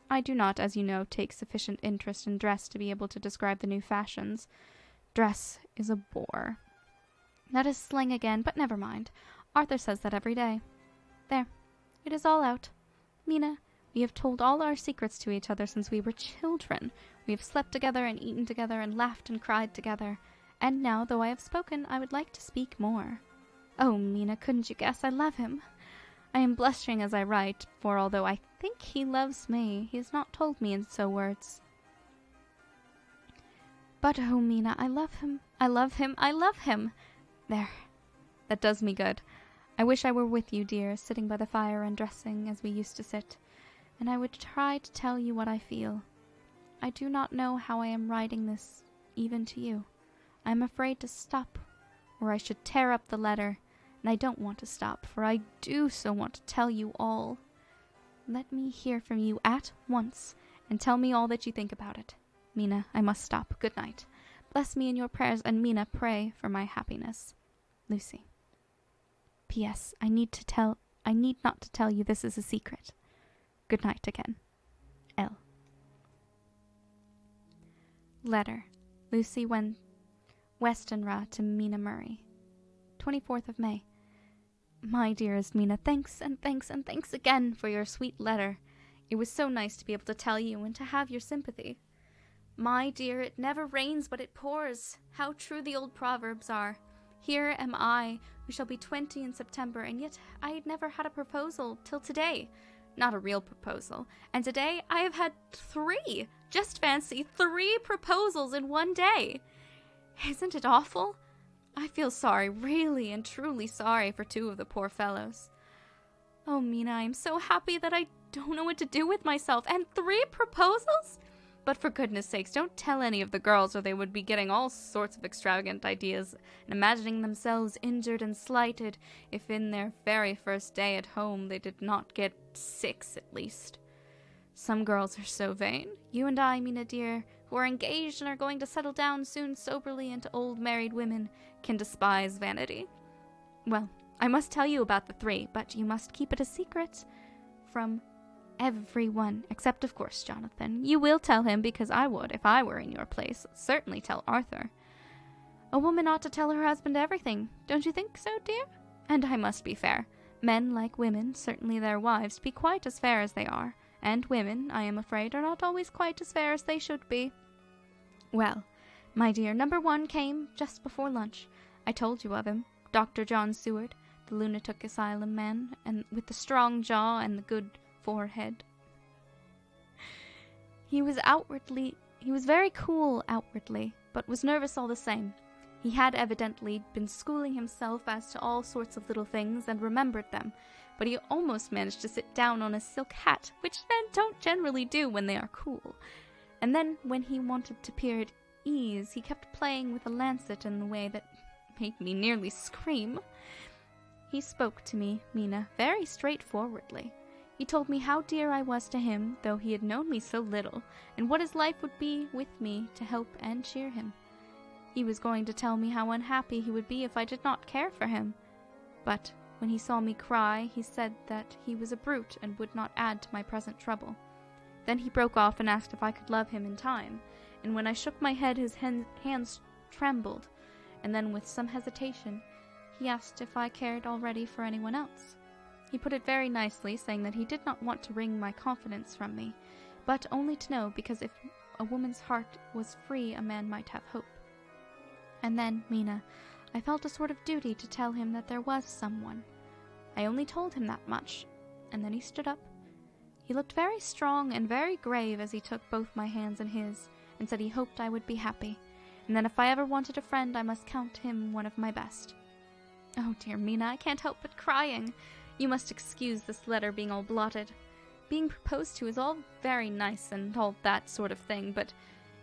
I do not, as you know, take sufficient interest in dress to be able to describe the new fashions. Dress is a bore. That is slang again, but never mind. Arthur says that every day. There, it is all out. Mina, we have told all our secrets to each other since we were children. We have slept together and eaten together and laughed and cried together. And now, though I have spoken, I would like to speak more. Oh, Mina, couldn't you guess I love him? I am blushing as I write, for although I think he loves me, he has not told me in so words. But oh, Mina, I love him, I love him, I love him! There, that does me good. I wish I were with you, dear, sitting by the fire and dressing as we used to sit, and I would try to tell you what I feel. I do not know how I am writing this, even to you. I am afraid to stop, or I should tear up the letter, and I don't want to stop, for I do so want to tell you all. Let me hear from you at once, and tell me all that you think about it. Mina, I must stop. Good night. Bless me in your prayers, and Mina, pray for my happiness. Lucy. P.S. I need not to tell you this is a secret. Good night again. L. Letter. Lucy Westenra to Mina Murray. 24th of May. My dearest Mina, thanks and thanks and thanks again for your sweet letter. It was so nice to be able to tell you and to have your sympathy. My dear, it never rains but it pours. How true the old proverbs are. Here am I, who shall be 20 in September, and yet I had never had a proposal till today. Not a real proposal. And today I have had 3. Just fancy, 3 proposals in one day. Isn't it awful? I feel sorry, really and truly sorry for 2 of the poor fellows. Oh, Mina, I am so happy that I don't know what to do with myself. And 3 proposals? But for goodness sakes, don't tell any of the girls, or they would be getting all sorts of extravagant ideas and imagining themselves injured and slighted if in their very first day at home they did not get 6 at least. Some girls are so vain. You and I, Mina dear, who are engaged and are going to settle down soon soberly into old married women, can despise vanity. Well, I must tell you about the 3, but you must keep it a secret from everyone, except of course Jonathan. You will tell him, because I would, if I were in your place, certainly tell Arthur. A woman ought to tell her husband everything, don't you think so, dear? And I must be fair. Men, like women, certainly their wives, be quite as fair as they are, and women, I am afraid, are not always quite as fair as they should be. Well, my dear, number 1 came just before lunch. I told you of him, Dr. John Seward, the lunatic asylum man, and with the strong jaw and the good forehead. He was very cool outwardly, but was nervous all the same. He had evidently been schooling himself as to all sorts of little things and remembered them, but he almost managed to sit down on a silk hat, which men don't generally do when they are cool. And then, when he wanted to appear at ease, he kept playing with a lancet in the way that made me nearly scream. He spoke to me, Mina, very straightforwardly. He told me how dear I was to him, though he had known me so little, and what his life would be with me to help and cheer him. He was going to tell me how unhappy he would be if I did not care for him. But when he saw me cry, he said that he was a brute and would not add to my present trouble. Then he broke off and asked if I could love him in time, and when I shook my head his hands trembled, and then with some hesitation he asked if I cared already for anyone else. He put it very nicely, saying that he did not want to wring my confidence from me, but only to know, because if a woman's heart was free a man might have hope. And then, Mina, I felt a sort of duty to tell him that there was someone. I only told him that much, and then he stood up. He looked very strong and very grave as he took both my hands in his, and said he hoped I would be happy, and that if I ever wanted a friend I must count him one of my best. Oh dear, Mina, I can't help but crying. You must excuse this letter being all blotted. Being proposed to is all very nice and all that sort of thing, but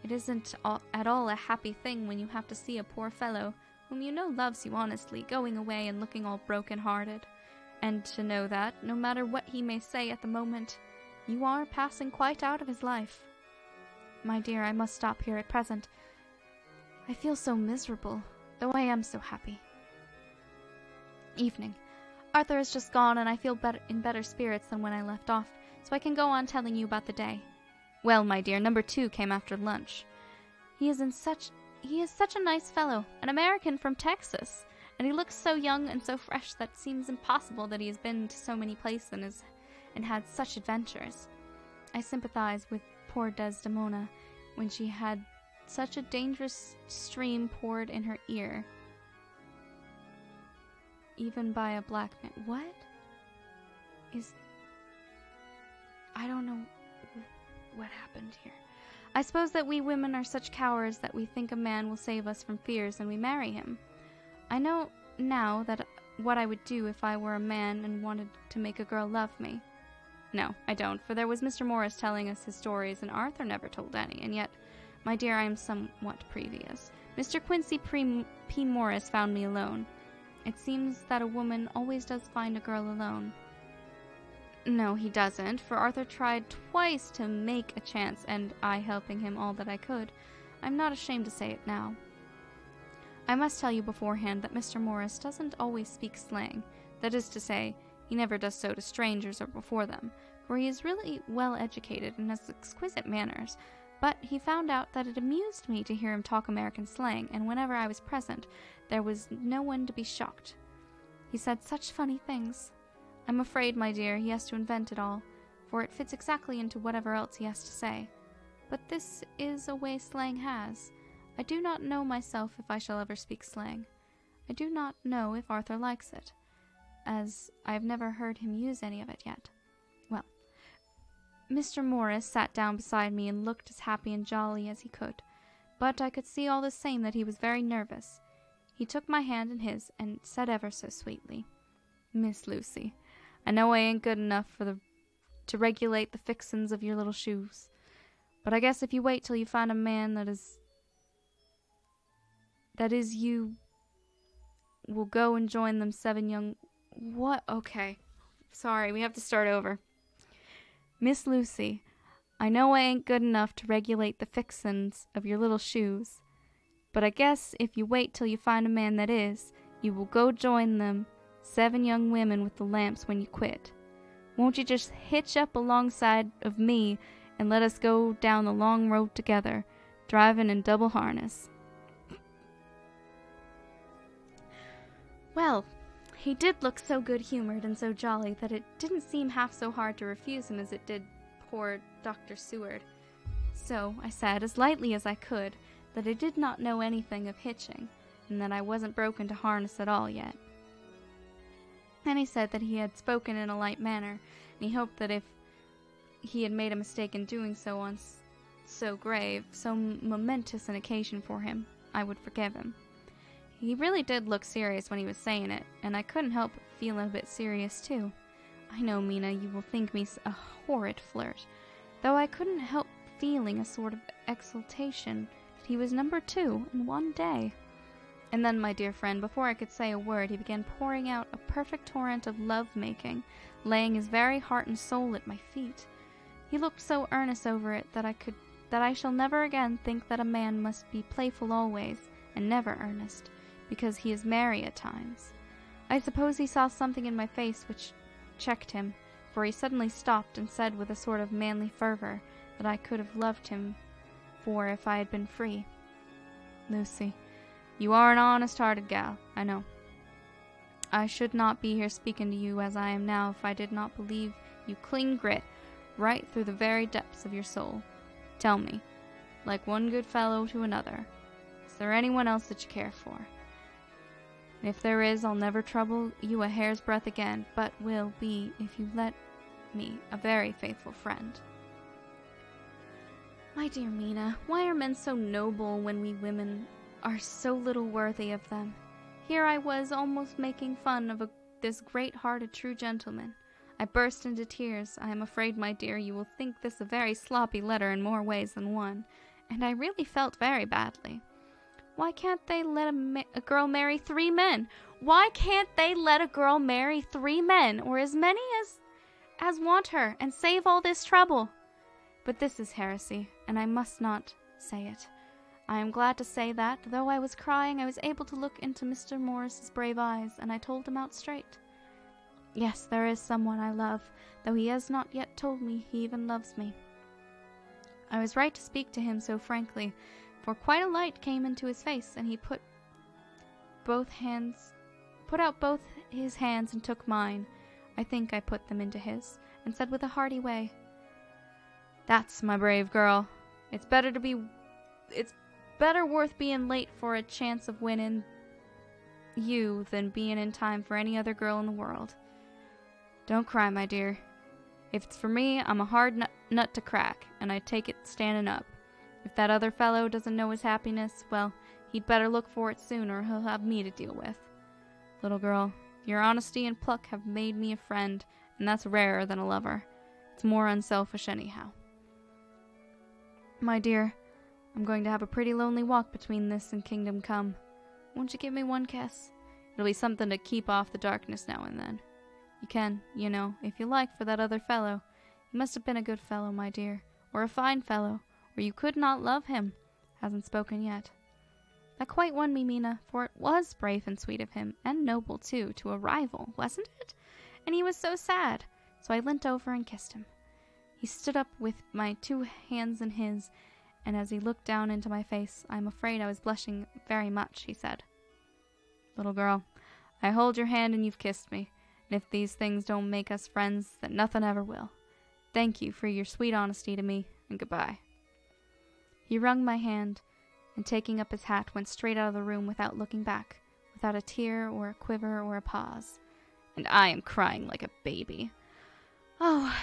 it isn't at all a happy thing when you have to see a poor fellow, whom you know loves you honestly, going away and looking all broken-hearted, and to know that, no matter what he may say at the moment, you are passing quite out of his life. My dear, I must stop here at present. I feel so miserable, though I am so happy. Evening. Arthur has just gone, and I feel in better spirits than when I left off, so I can go on telling you about the day. Well, my dear, number 2 came after lunch. He is such a nice fellow, an American from Texas, and he looks so young and so fresh that it seems impossible that he has been to so many places and had such adventures. I sympathize with poor Desdemona when she had such a dangerous stream poured in her ear, even by a black man. What? I don't know what happened here. I suppose that we women are such cowards that we think a man will save us from fears and we marry him. I know now that what I would do if I were a man and wanted to make a girl love me. No, I don't, for there was Mr. Morris telling us his stories, and Arthur never told any, and yet, my dear, I am somewhat previous. Mr. Quincy P. Morris found me alone. It seems that a woman always does find a girl alone. No, he doesn't, for Arthur tried twice to make a chance, and I helping him all that I could. I'm not ashamed to say it now. I must tell you beforehand that Mr. Morris doesn't always speak slang. That is to say, he never does so to strangers or before them, for he is really well educated and has exquisite manners, but he found out that it amused me to hear him talk American slang, and whenever I was present, there was no one to be shocked. He said such funny things. I'm afraid, my dear, he has to invent it all, for it fits exactly into whatever else he has to say. But this is a way slang has. I do not know myself if I shall ever speak slang. I do not know if Arthur likes it, as I have never heard him use any of it yet. Well, Mr. Morris sat down beside me and looked as happy and jolly as he could, but I could see all the same that he was very nervous. He took my hand in his and said ever so sweetly, "Miss Lucy, I know I ain't good enough to regulate the fixin's of your little shoes, But I guess if you wait till you find a man that is you will go and join them 7 young... What? Okay. Sorry, we have to start over. Miss Lucy, I know I ain't good enough to regulate the fixins of your little shoes, but I guess if you wait till you find a man that is, you will go join them 7 young women with the lamps when you quit. Won't you just hitch up alongside of me and let us go down the long road together, driving in double harness? Well, he did look so good-humored and so jolly that it didn't seem half so hard to refuse him as it did poor Dr. Seward. So I said, as lightly as I could, that I did not know anything of hitching, and that I wasn't broken to harness at all yet. Then he said that he had spoken in a light manner, and he hoped that if he had made a mistake in doing so on so grave, so momentous an occasion for him, I would forgive him. He really did look serious when he was saying it, and I couldn't help but feel a bit serious too. I know, Mina, you will think me a horrid flirt, though I couldn't help feeling a sort of exultation that he was number 2 in one day. And then, my dear friend, before I could say a word, he began pouring out a perfect torrent of love-making, laying his very heart and soul at my feet. He looked so earnest over it that I shall never again think that a man must be playful always, and never earnest, because he is merry at times. I suppose he saw something in my face which checked him, for he suddenly stopped and said with a sort of manly fervor that I could have loved him for if I had been free. Lucy, you are an honest-hearted gal, I know. I should not be here speaking to you as I am now if I did not believe you clean grit right through the very depths of your soul. Tell me, like one good fellow to another, is there anyone else that you care for? And if there is, I'll never trouble you a hair's breadth again, but will be, if you let me, a very faithful friend. My dear Mina, why are men so noble when we women are so little worthy of them? Here I was almost making fun of this great-hearted true gentleman. I burst into tears. I am afraid, my dear, you will think this a very sloppy letter in more ways than one, and I really felt very badly. Why can't they let a girl marry 3 men? Why can't they let a girl marry 3 men, or as many as want her, and save all this trouble? But this is heresy, and I must not say it. I am glad to say that, though I was crying, I was able to look into Mr. Morris's brave eyes, and I told him out straight. Yes, there is someone I love, though he has not yet told me he even loves me. I was right to speak to him so frankly, for quite a light came into his face, and he put out both his hands and took mine. I think I put them into his, and said with a hearty way, "That's my brave girl. It's better worth being late for a chance of winning you than being in time for any other girl in the world. Don't cry, my dear. If it's for me, I'm a hard nut to crack, and I take it standing up. If that other fellow doesn't know his happiness, well, he'd better look for it soon, or he'll have me to deal with. Little girl, your honesty and pluck have made me a friend, and that's rarer than a lover. It's more unselfish anyhow. My dear, I'm going to have a pretty lonely walk between this and Kingdom Come. Won't you give me one kiss? It'll be something to keep off the darkness now and then. You can, you know, if you like, for that other fellow. He must have been a good fellow, my dear, or a fine fellow, or you could not love him. Hasn't spoken yet. That quite won me, Mina, for it was brave and sweet of him, and noble, too, to a rival, wasn't it? And he was so sad, so I leant over and kissed him. He stood up with my 2 hands in his, and as he looked down into my face, I'm afraid I was blushing very much, he said, "Little girl, I hold your hand and you've kissed me, and if these things don't make us friends, then nothing ever will. Thank you for your sweet honesty to me, and goodbye." He wrung my hand, and taking up his hat, went straight out of the room without looking back, without a tear or a quiver or a pause. And I am crying like a baby. Oh,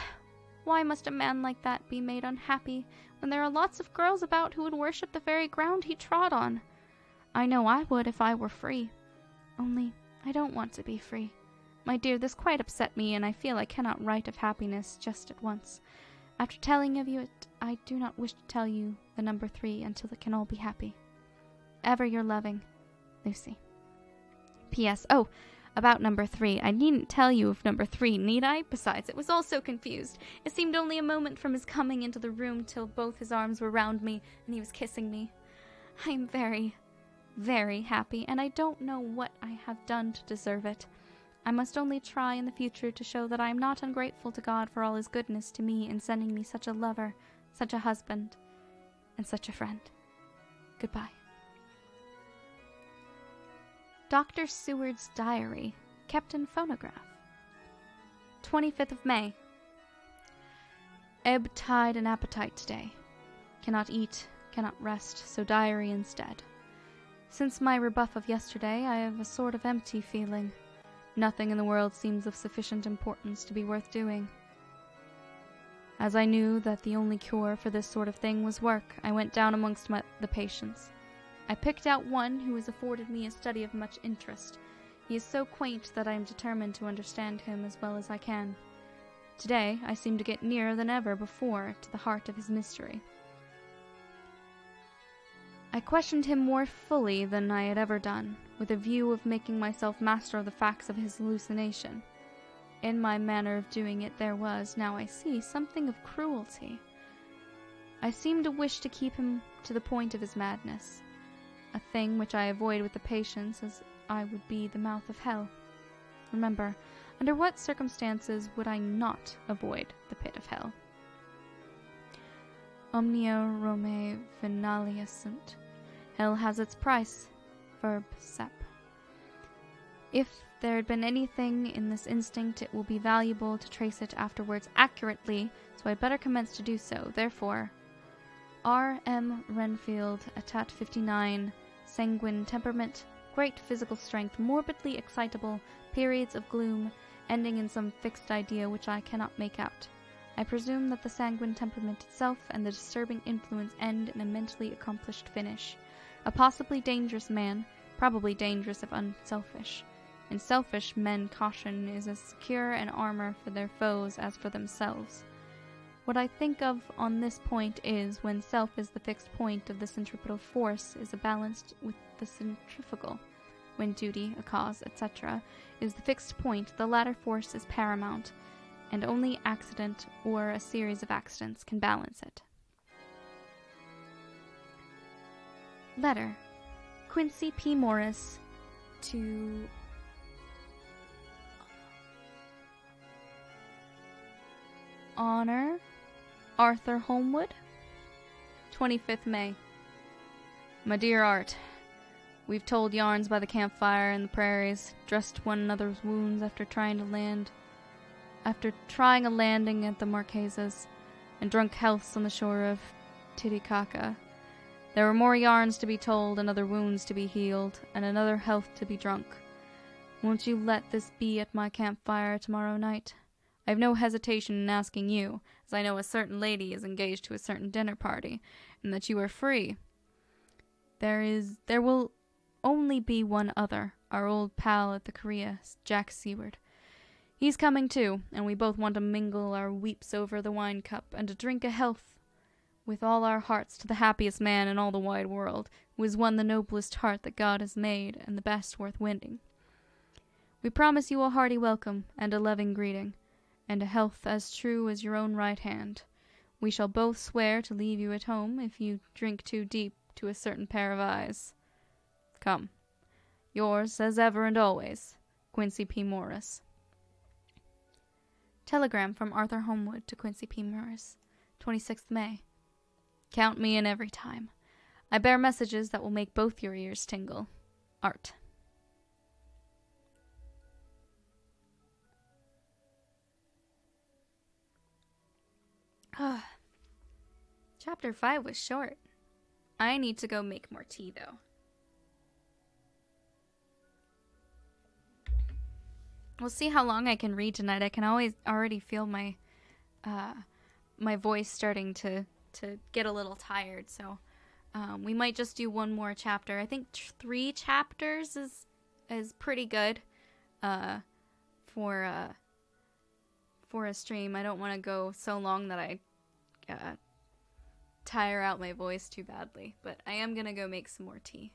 why must a man like that be made unhappy when there are lots of girls about who would worship the very ground he trod on? I know I would if I were free. Only, I don't want to be free. My dear, this quite upset me, and I feel I cannot write of happiness just at once. After telling of you it, I do not wish to tell you the number 3 until it can all be happy. Ever your loving, Lucy. P.S. Oh, about number 3. I needn't tell you of number 3, need I? Besides, it was all so confused. It seemed only a moment from his coming into the room till both his arms were round me and he was kissing me. I am very, very happy, and I don't know what I have done to deserve it. I must only try in the future to show that I am not ungrateful to God for all his goodness to me in sending me such a lover, such a husband, and such a friend. Goodbye. Dr. Seward's diary, kept in phonograph. 25th of May. Ebb tide and appetite today. Cannot eat, cannot rest, so diary instead. Since my rebuff of yesterday, I have a sort of empty feeling. Nothing in the world seems of sufficient importance to be worth doing. As I knew that the only cure for this sort of thing was work, I went down amongst the patients. I picked out one who has afforded me a study of much interest. He is so quaint that I am determined to understand him as well as I can. Today, I seem to get nearer than ever before to the heart of his mystery. I questioned him more fully than I had ever done, with a view of making myself master of the facts of his hallucination. In my manner of doing it there was, now I see, something of cruelty. I seemed to wish to keep him to the point of his madness, a thing which I avoid with the patients as I would be the mouth of hell. Remember, under what circumstances would I not avoid the pit of hell? Omnia Romae Venalia sunt. Hell has its price. Verb sep. If there had been anything in this instinct, it will be valuable to trace it afterwards accurately, so I'd better commence to do so. Therefore, R. M. Renfield, Atat 59, sanguine temperament, great physical strength, morbidly excitable, periods of gloom, ending in some fixed idea which I cannot make out. I presume that the sanguine temperament itself and the disturbing influence end in a mentally accomplished finish. A possibly dangerous man, probably dangerous if unselfish. In selfish men caution is as secure an armor for their foes as for themselves. What I think of on this point is, when self is the fixed point of the centripetal force, is balanced with the centrifugal. When duty, a cause, etc., is the fixed point, the latter force is paramount, and only accident or a series of accidents can balance it. Letter. Quincy P. Morris to Honor Arthur Holmwood, 25th May. My dear Art, we've told yarns by the campfire in the prairies, dressed one another's wounds after trying a landing at the Marquesas, and drunk healths on the shore of Titicaca. There were more yarns to be told, another wounds to be healed, and another health to be drunk. Won't you let this be at my campfire tomorrow night? I have no hesitation in asking you, as I know a certain lady is engaged to a certain dinner party, and that you are free. There will only be one other, our old pal at the Korea, Jack Seward. He's coming too, and we both want to mingle our weeps over the wine cup, and to drink a health with all our hearts to the happiest man in all the wide world, who has won the noblest heart that God has made, and the best worth winning. We promise you a hearty welcome, and a loving greeting, and a health as true as your own right hand. We shall both swear to leave you at home if you drink too deep to a certain pair of eyes. Come. Yours, as ever and always, Quincy P. Morris. Telegram from Arthur Holmwood to Quincy P. Morris, 26th May. Count me in every time. I bear messages that will make both your ears tingle. Art. Chapter 5 was short. I need to go make more tea, though. We'll see how long I can read tonight. I can already feel my my voice starting to get a little tired, so we might just do one more chapter. I think 3 chapters is pretty good for a stream. I don't want to go so long that I tire out my voice too badly, but I am gonna go make some more tea.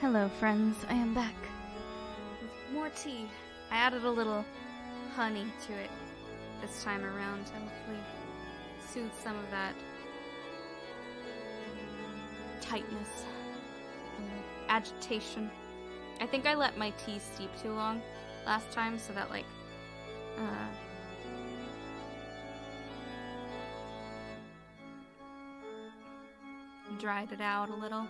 Hello, friends. I am back with more tea. I added a little honey to it this time around to hopefully soothe some of that tightness and agitation. I think I let my tea steep too long last time, so that dried it out a little.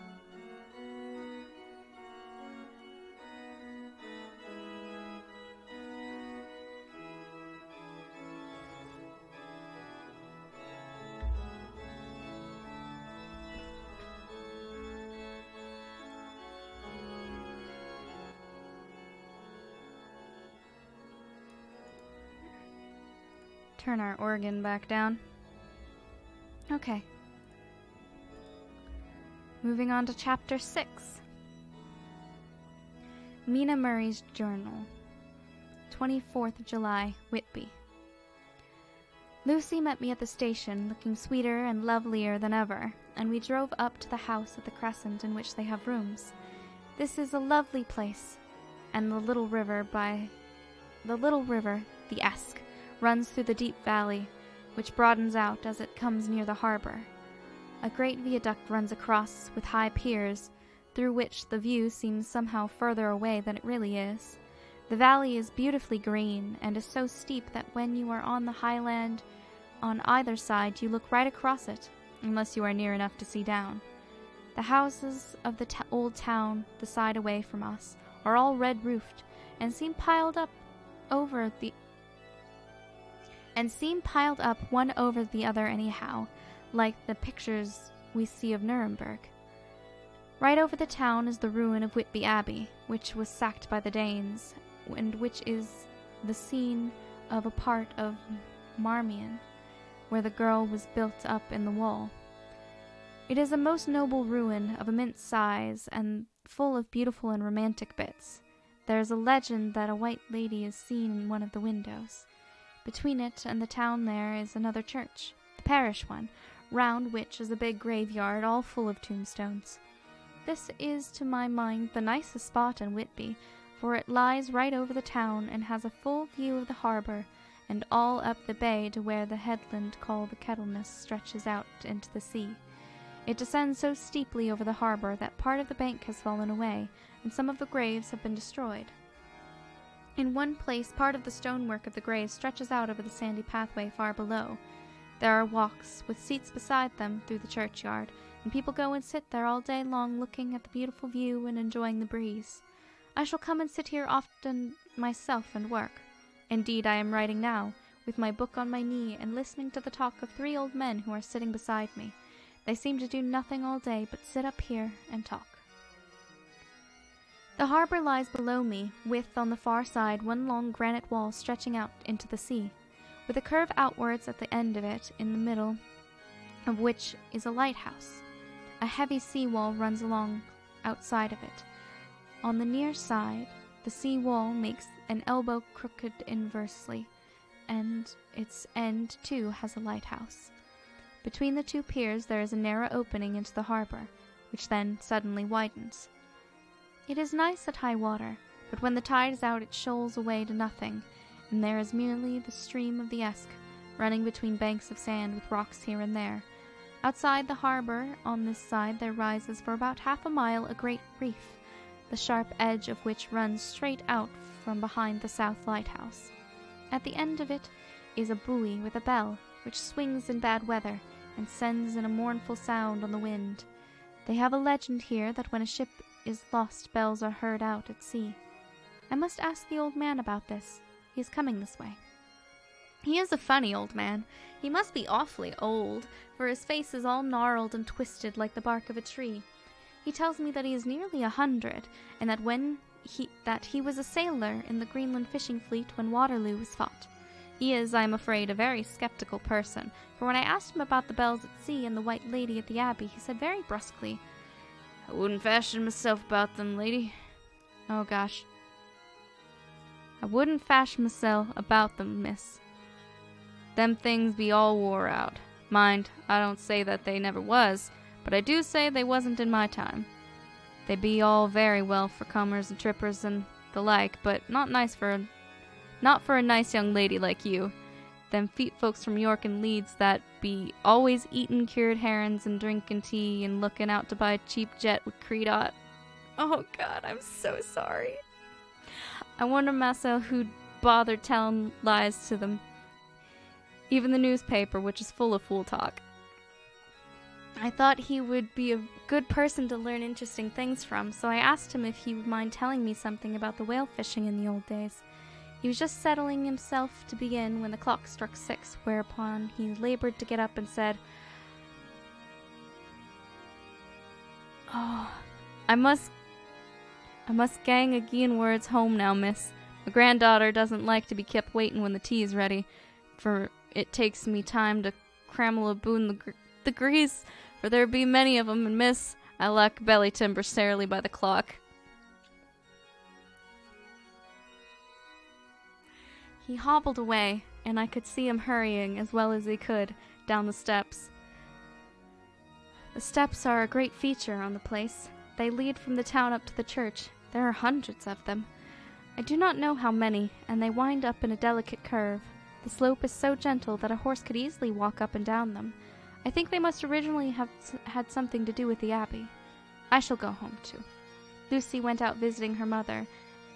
turn our organ back down. Okay. Moving on to Chapter 6. Mina Murray's Journal. 24th of July, Whitby. Lucy met me at the station, looking sweeter and lovelier than ever, and we drove up to the house at the Crescent in which they have rooms. This is a lovely place, and the little river, the Esk, runs through the deep valley, which broadens out as it comes near the harbor. A great viaduct runs across with high piers, through which the view seems somehow further away than it really is. The valley is beautifully green, and is so steep that when you are on the highland on either side you look right across it, unless you are near enough to see down. The houses of the old town, the side away from us, are all red-roofed, and seem piled up one over the other anyhow, like the pictures we see of Nuremberg. Right over the town is the ruin of Whitby Abbey, which was sacked by the Danes, and which is the scene of a part of Marmion, where the girl was built up in the wall. It is a most noble ruin of immense size, and full of beautiful and romantic bits. There is a legend that a white lady is seen in one of the windows. Between it and the town there is another church, the parish one, round which is a big graveyard all full of tombstones. This is, to my mind, the nicest spot in Whitby, for it lies right over the town and has a full view of the harbor, and all up the bay to where the headland called the Kettleness stretches out into the sea. It descends so steeply over the harbor that part of the bank has fallen away, and some of the graves have been destroyed. In one place, part of the stonework of the graves stretches out over the sandy pathway far below. There are walks, with seats beside them, through the churchyard, and people go and sit there all day long looking at the beautiful view and enjoying the breeze. I shall come and sit here often myself and work. Indeed, I am writing now, with my book on my knee and listening to the talk of 3 old men who are sitting beside me. They seem to do nothing all day but sit up here and talk. The harbor lies below me, with, on the far side, one long granite wall stretching out into the sea, with a curve outwards at the end of it, in the middle of which is a lighthouse. A heavy sea wall runs along outside of it. On the near side, the sea wall makes an elbow crooked inversely, and its end, too, has a lighthouse. Between the 2 piers there is a narrow opening into the harbor, which then suddenly widens. It is nice at high water, but when the tide is out it shoals away to nothing, and there is merely the stream of the Esk, running between banks of sand with rocks here and there. Outside the harbor, on this side, there rises for about half a mile a great reef, the sharp edge of which runs straight out from behind the south lighthouse. At the end of it is a buoy with a bell, which swings in bad weather, and sends in a mournful sound on the wind. They have a legend here that when a ship is lost, bells are heard out at sea. I must ask the old man about this. He is coming this way. He is a funny old man. He must be awfully old, for his face is all gnarled and twisted like the bark of a tree. He tells me that he is nearly 100, and that he was a sailor in the Greenland fishing fleet when Waterloo was fought. He is, I am afraid, a very skeptical person, for when I asked him about the bells at sea and the white lady at the abbey, he said very brusquely, "I wouldn't fashion myself about them, lady." Oh, gosh. "I wouldn't fashion myself about them, miss. Them things be all wore out. Mind, I don't say that they never was, but I do say they wasn't in my time. They be all very well for comers and trippers and the like, but not for a nice young lady like you. Them feet folks from York and Leeds that be always eatin' cured herrings and drinkin' tea and lookin' out to buy cheap jet with Creedot. Oh God, I'm so sorry. I wonder myself who'd bother tellin' lies to them. Even the newspaper, which is full of fool talk. I thought he would be a good person to learn interesting things from, so I asked him if he would mind telling me something about the whale fishing in the old days. He was just settling himself to begin when the clock struck 6, whereupon he labored to get up and said, "Oh, I must gang agin words home now, miss. My granddaughter doesn't like to be kept waitin' when the tea is ready, for it takes me time to crammel aboon the grease, for there be many of 'em, and miss, I lack belly timber sairly by the clock. He hobbled away, and I could see him hurrying, as well as he could, down the steps. The steps are a great feature on the place. They lead from the town up to the church. There are hundreds of them. I do not know how many, and they wind up in a delicate curve. The slope is so gentle that a horse could easily walk up and down them. I think they must originally have had something to do with the abbey. I shall go home, too. Lucy went out visiting her mother,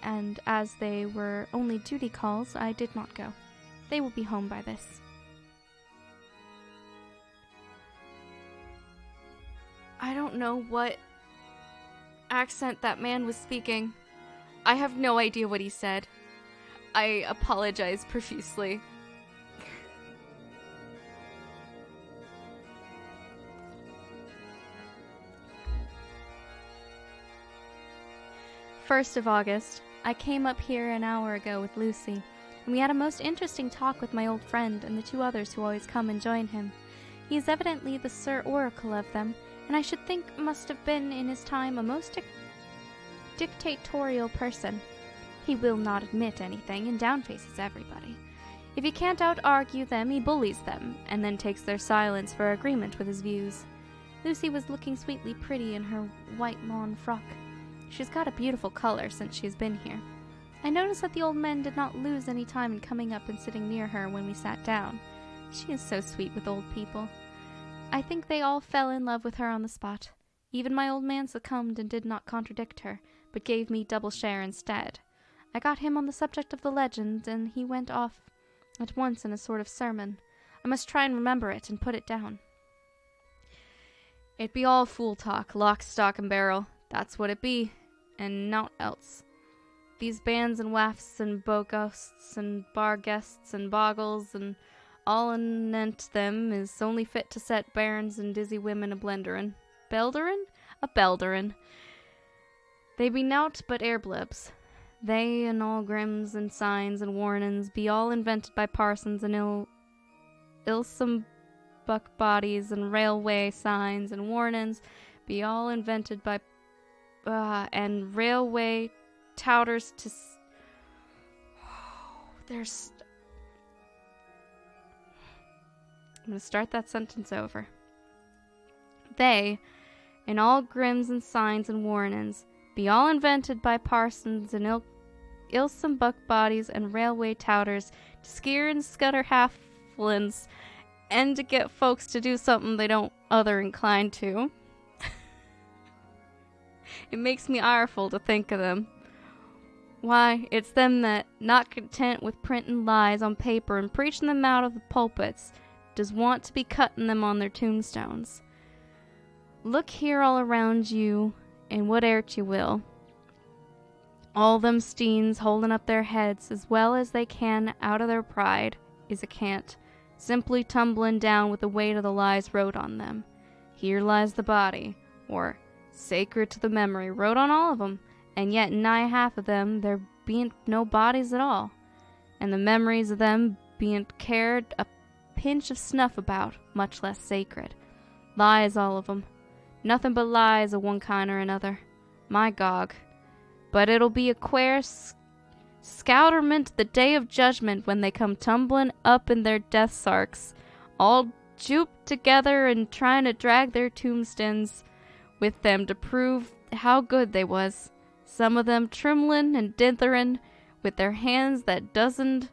and as they were only duty calls, I did not go. They will be home by this. I don't know what accent that man was speaking. I have no idea what he said. I apologize profusely. First of August, I came up here an hour ago with Lucy, and we had a most interesting talk with my old friend and the two others who always come and join him. He is evidently the Sir Oracle of them, and I should think must have been in his time a most dictatorial person. He will not admit anything and downfaces everybody. If he can't out-argue them, he bullies them, and then takes their silence for agreement with his views. Lucy was looking sweetly pretty in her white lawn frock. She's got a beautiful color since she's been here. I noticed that the old men did not lose any time in coming up and sitting near her when we sat down. She is so sweet with old people. I think they all fell in love with her on the spot. Even my old man succumbed and did not contradict her, but gave me double share instead. I got him on the subject of the legend, and he went off at once in a sort of sermon. I must try and remember it and put it down. It be all fool talk, lock, stock, and barrel. That's what it be, and naught else. These bands and wafts and bogosts and bar guests and bogles and all anent them is only fit to set bairns and dizzy women a-blenderin'. Belderin'? A belderin'. They be nowt but airblibs. They and all grims and signs and warnin's be all invented by parsons and ilsome buck bodies, and railway signs and warnin's be all invented by and railway touters to there's I'm gonna start that sentence over. They, and all grims and signs and warnin's, be all invented by parsons and ilsome buck bodies and railway touters to skeer and scutter halflins, and to get folks to do something they don't other inclined to. It makes me ireful to think of them. Why, it's them that, not content with printing lies on paper and preaching them out of the pulpits, does want to be cutting them on their tombstones. Look here all around you, and whate'er you will. All them steens holding up their heads as well as they can out of their pride is a cant, simply tumbling down with the weight of the lies wrote on them. Here lies the body, or sacred to the memory, wrote on all of 'em, and yet nigh half of them there bean't no bodies at all, and the memories of them bean't cared a pinch of snuff about, much less sacred. Lies, all of 'em. Nothing but lies of one kind or another. My gog. But it'll be a quare scouterment the day of judgment when they come tumbling up in their death sarks, all jooped together and trying to drag their tombstones with them to prove how good they was. Some of them trimlin' and ditherin', with their hands that doesn't,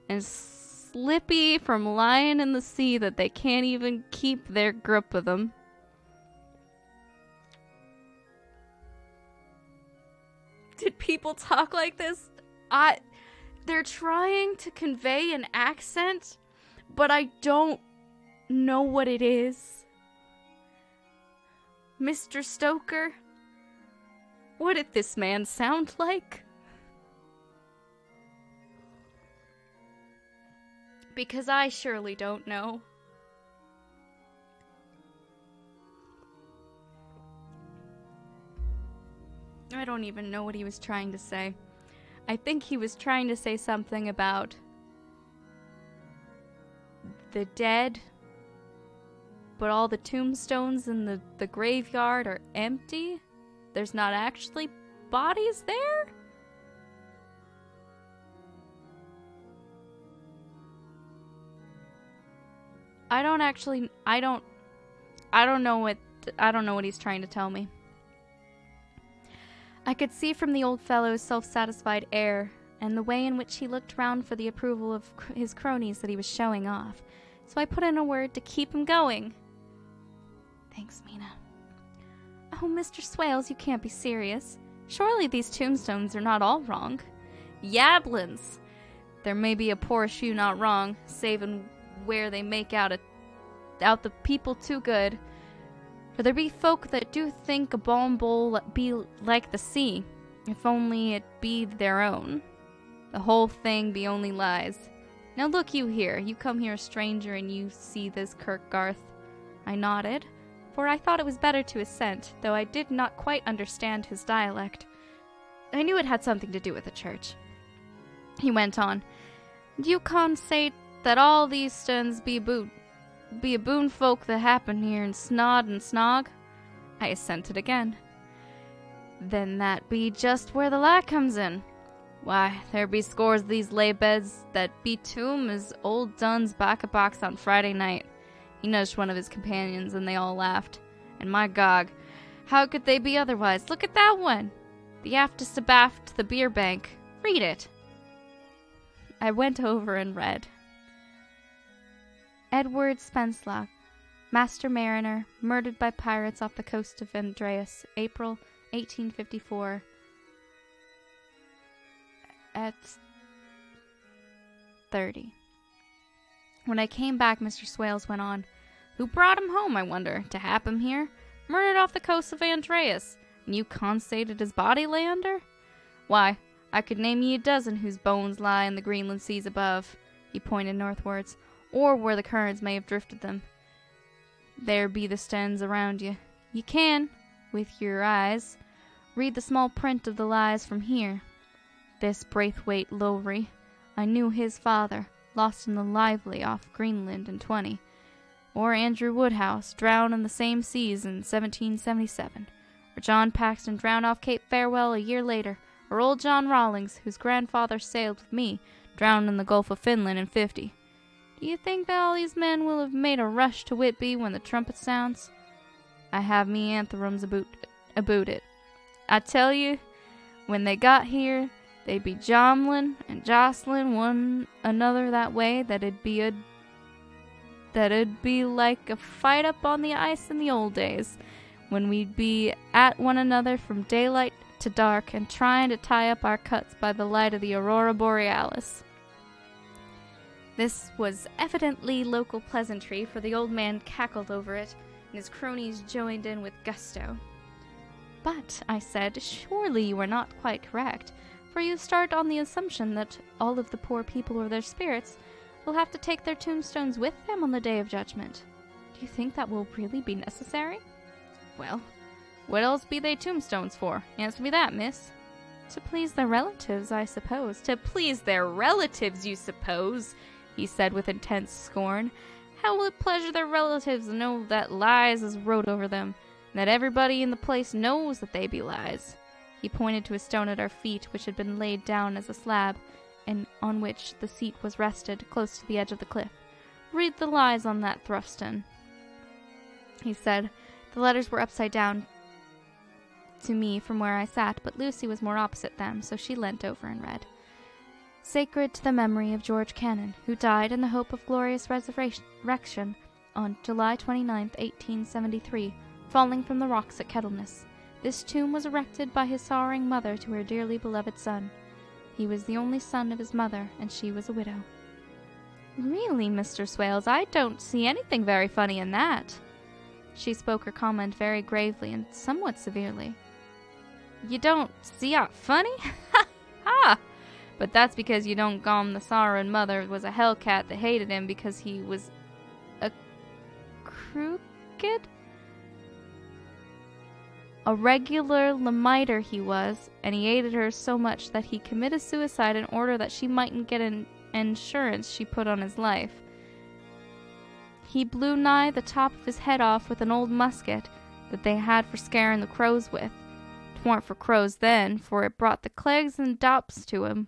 and slippy from lying in the sea that they can't even keep their grip of them. Did people talk like this? They're trying to convey an accent, but I don't know what it is. Mr. Stoker, what did this man sound like? Because I surely don't know. I don't even know what he was trying to say. I think he was trying to say something about the dead, but all the tombstones in the graveyard are empty? There's not actually bodies there? I don't know what he's trying to tell me. I could see from the old fellow's self-satisfied air and the way in which he looked round for the approval of his cronies that he was showing off, so I put in a word to keep him going. Thanks, Mina. Oh, Mr. Swales, you can't be serious. Surely these tombstones are not all wrong. Yablins! There may be a poor few not wrong, savin' where they make out the people too good. For there be folk that do think a balm bowl be like the sea, if only it be their own. The whole thing be only lies. Now look you here, you come here a stranger and you see this Kirkgarth. I nodded, for I thought it was better to assent, though I did not quite understand his dialect. I knew it had something to do with the church. He went on, You can't say that all these stones be a boon folk that happen here in Snod and Snog? I assented again. Then that be just where the lie comes in. Why, there be scores of these lay beds that be tomb as old Dunn's back-a-box on Friday night. He nudged one of his companions, and they all laughed. And my gog, how could they be otherwise? Look at that one! The aftest abaft the beer bank. Read it! I went over and read. Edward Spenslaw, Master Mariner, murdered by pirates off the coast of Andreas, April 1854. At 30. When I came back, Mr. Swales went on. Who brought him home, I wonder, to hap him here? Murdered off the coast of Andreas, and you constated his body lay under? Why, I could name ye a dozen whose bones lie in the Greenland seas above. He pointed northwards, or where the currents may have drifted them. There be the stones around you. You can, with your eyes, read the small print of the lies from here. This Braithwaite Lowry, I knew his father, lost in the Lively off Greenland in 20, or Andrew Woodhouse, drowned in the same seas in 1777, or John Paxton drowned off Cape Farewell a year later, or old John Rawlings, whose grandfather sailed with me, drowned in the Gulf of Finland in 50. Do you think that all these men will have made a rush to Whitby when the trumpet sounds? I have me anthems about it. I tell you, when they got here, they'd be jomlin' and jostling one another that way that'd be like a fight up on the ice in the old days, when we'd be at one another from daylight to dark and trying to tie up our cuts by the light of the aurora borealis. This was evidently local pleasantry, for the old man cackled over it, and his cronies joined in with gusto. But, I said, surely you are not quite correct, for you start on the assumption that all of the poor people or their spirits will have to take their tombstones with them on the Day of Judgment. Do you think that will really be necessary? Well, what else be they tombstones for? Answer me that, miss. To please their relatives, I suppose. To please their relatives, you suppose? He said with intense scorn. How will it pleasure their relatives to know that lies is wrote over them, and that everybody in the place knows that they be lies? He pointed to a stone at our feet, which had been laid down as a slab, and on which the seat was rested, close to the edge of the cliff. Read the lies on that thrustone, he said. The letters were upside down to me from where I sat, but Lucy was more opposite them, so she leant over and read. Sacred to the memory of George Cannon, who died in the hope of glorious resurrection on July 29th, 1873, falling from the rocks at Kettleness. This tomb was erected by his sorrowing mother to her dearly beloved son. He was the only son of his mother, and she was a widow. Really, Mr. Swales, I don't see anything very funny in that. She spoke her comment very gravely and somewhat severely. You don't see aught funny? Ha! Ha! But that's because you don't gom the sorrowing mother was a hellcat that hated him because he was a crooked? A regular lamiter he was, and he hated her so much that he committed suicide in order that she mightn't get an insurance she put on his life. He blew nigh the top of his head off with an old musket that they had for scaring the crows with. 'Twarn't for crows then, for it brought the clegs and dops to him.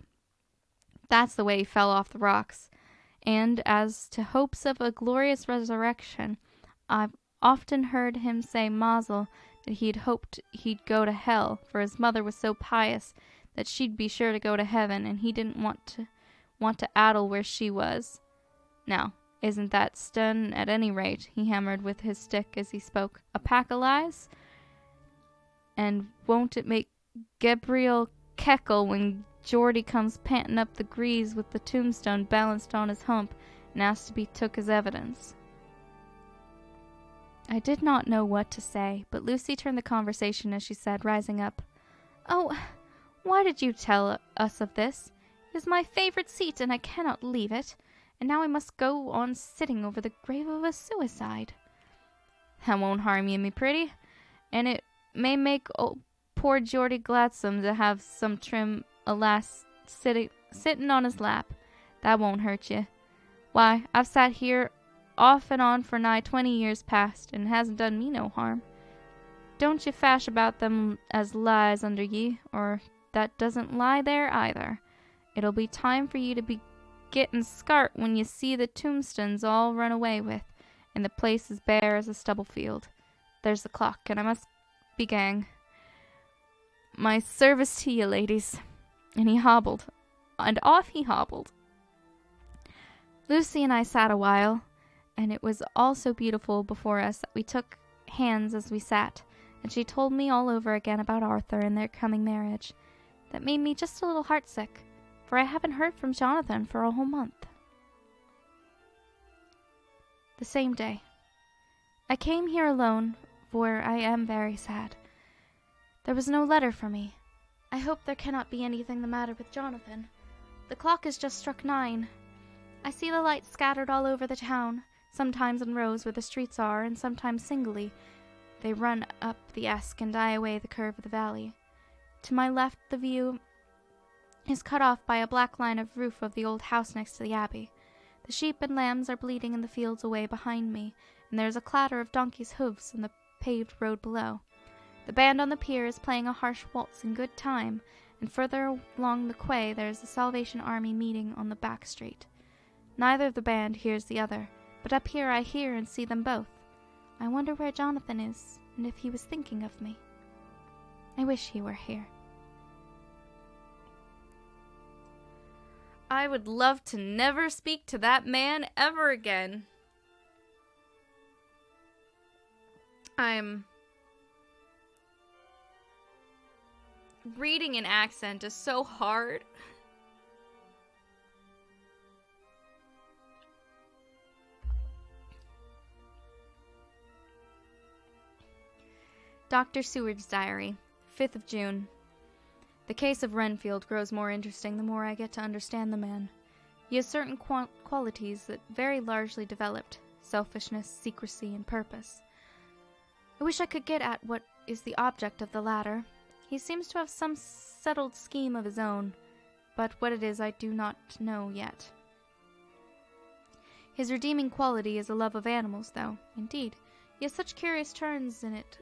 That's the way he fell off the rocks. And as to hopes of a glorious resurrection, I've often heard him say mazel that he'd hoped he'd go to hell, for his mother was so pious that she'd be sure to go to heaven, and he didn't want to addle where she was. Now, isn't that stun at any rate?" He hammered with his stick as he spoke. "A pack o' lies? And won't it make Gabriel keckle when Geordie comes panting up the grease with the tombstone balanced on his hump and asks to be took as evidence?" I did not know what to say, but Lucy turned the conversation as she said, rising up, "Oh, why did you tell us of this? It is my favorite seat, and I cannot leave it. And now I must go on sitting over the grave of a suicide." "That won't harm ye, me pretty, and it may make poor Geordie gladsome to have some trim a lass sitting on his lap. That won't hurt ye. Why, I've sat here off and on for nigh 20 years past, and it hasn't done me no harm. Don't ye fash about them as lies under ye, or that doesn't lie there either. It'll be time for ye to be gettin' scart when ye see the tombstones all run away with, and the place as bare as a stubble field. There's the clock, and I must be gang. My service to ye, ladies." And he hobbled, and off he hobbled. Lucy and I sat a while, and it was all so beautiful before us that we took hands as we sat, and she told me all over again about Arthur and their coming marriage. That made me just a little heartsick, for I haven't heard from Jonathan for a whole month. The same day. I came here alone, for I am very sad. There was no letter for me. I hope there cannot be anything the matter with Jonathan. The clock has just struck 9. I see the lights scattered all over the town, sometimes in rows where the streets are, and sometimes singly. They run up the Esk and die away the curve of the valley. To my left the view is cut off by a black line of roof of the old house next to the abbey. The sheep and lambs are bleating in the fields away behind me, and there is a clatter of donkeys' hoofs in the paved road below. The band on the pier is playing a harsh waltz in good time, and further along the quay there is the Salvation Army meeting on the back street. Neither of the band hears the other, but up here I hear and see them both. I wonder where Jonathan is, and if he was thinking of me. I wish he were here. I would love to never speak to that man ever again. Reading an accent is so hard. Dr. Seward's Diary, 5th of June. The case of Renfield grows more interesting the more I get to understand the man. He has certain qualities that very largely developed: selfishness, secrecy, and purpose. I wish I could get at what is the object of the latter. He seems to have some settled scheme of his own, but what it is I do not know yet. His redeeming quality is a love of animals, though, indeed, he has such curious turns in it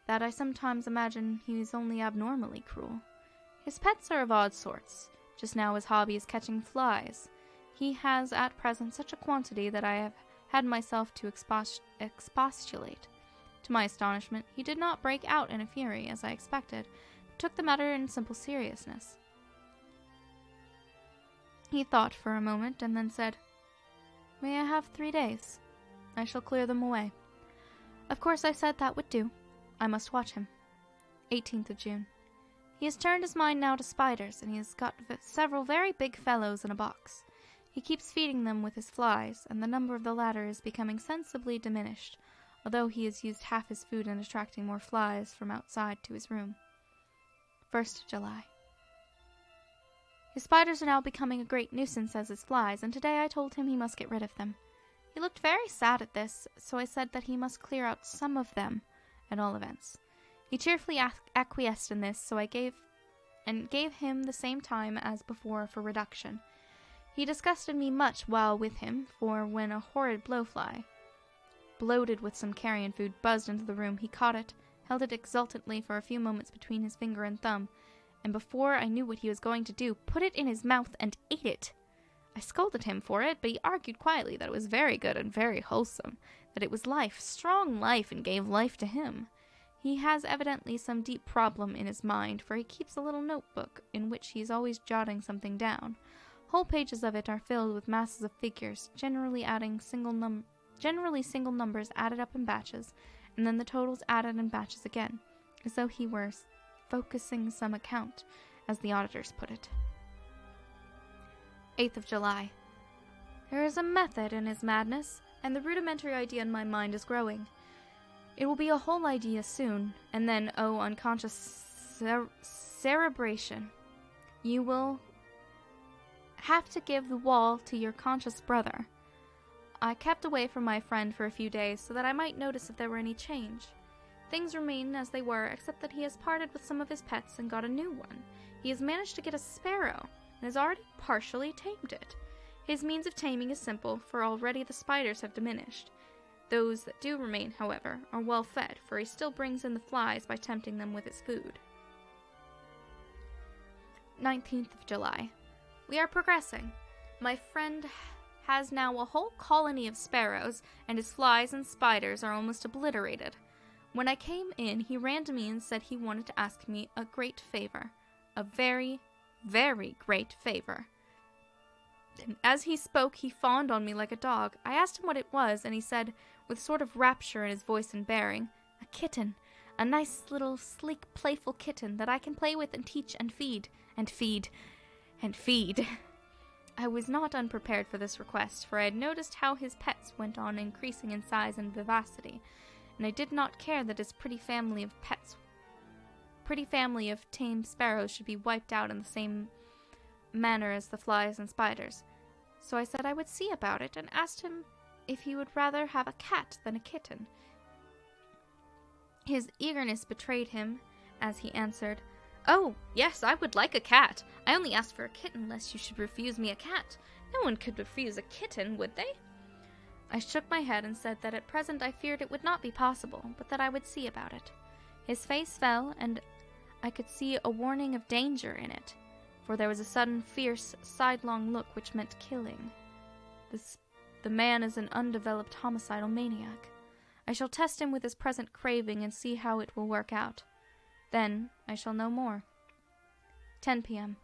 that I sometimes imagine he is only abnormally cruel. His pets are of odd sorts. Just now his hobby is catching flies. He has at present such a quantity that I have had myself to expostulate. To my astonishment, he did not break out in a fury, as I expected, but took the matter in simple seriousness. He thought for a moment, and then said, "May I have 3 days? I shall clear them away." Of course I said that would do. I must watch him. 18th of June. He has turned his mind now to spiders, and he has got several very big fellows in a box. He keeps feeding them with his flies, and the number of the latter is becoming sensibly diminished, although he has used half his food in attracting more flies from outside to his room. 1st of July. His spiders are now becoming a great nuisance as his flies, and today I told him he must get rid of them. He looked very sad at this, so I said that he must clear out some of them, at all events. He cheerfully acquiesced in this, so I gave him the same time as before for reduction. He disgusted me much while with him, for when a horrid blowfly, bloated with some carrion food, buzzed into the room. He caught it, held it exultantly for a few moments between his finger and thumb, and before I knew what he was going to do, put it in his mouth and ate it. I scolded him for it, but he argued quietly that it was very good and very wholesome, that it was life, strong life, and gave life to him. He has evidently some deep problem in his mind, for he keeps a little notebook in which he is always jotting something down. Whole pages of it are filled with masses of figures, generally single numbers added up in batches, and then the totals added in batches again, as though he were focusing some account, as the auditors put it. 8th of July. There is a method in his madness, and the rudimentary idea in my mind is growing. It will be a whole idea soon, and then, unconscious cerebration. You will have to give the wall to your conscious brother. I kept away from my friend for a few days so that I might notice if there were any change. Things remain as they were, except that he has parted with some of his pets and got a new one. He has managed to get a sparrow, and has already partially tamed it. His means of taming is simple, for already the spiders have diminished. Those that do remain, however, are well fed, for he still brings in the flies by tempting them with his food. 19th of July. We are progressing. My friend has now a whole colony of sparrows, and his flies and spiders are almost obliterated. When I came in, he ran to me and said he wanted to ask me a great favor. A very, very great favor. And as he spoke, he fawned on me like a dog. I asked him what it was, and he said, with a sort of rapture in his voice and bearing, a kitten, a nice little sleek, playful kitten that I can play with and teach and feed, and feed, and feed. I was not unprepared for this request, for I had noticed how his pets went on increasing in size and vivacity, and I did not care that his pretty family of tame sparrows should be wiped out in the same manner as the flies and spiders. So I said I would see about it, and asked him if he would rather have a cat than a kitten. His eagerness betrayed him, as he answered, "Oh, yes, I would like a cat. I only asked for a kitten lest you should refuse me a cat. No one could refuse a kitten, would they?" I shook my head and said that at present I feared it would not be possible, but that I would see about it. His face fell, and I could see a warning of danger in it, for there was a sudden, fierce, sidelong look which meant killing. The man is an undeveloped homicidal maniac. I shall test him with his present craving and see how it will work out. Then I shall know more. 10 p.m.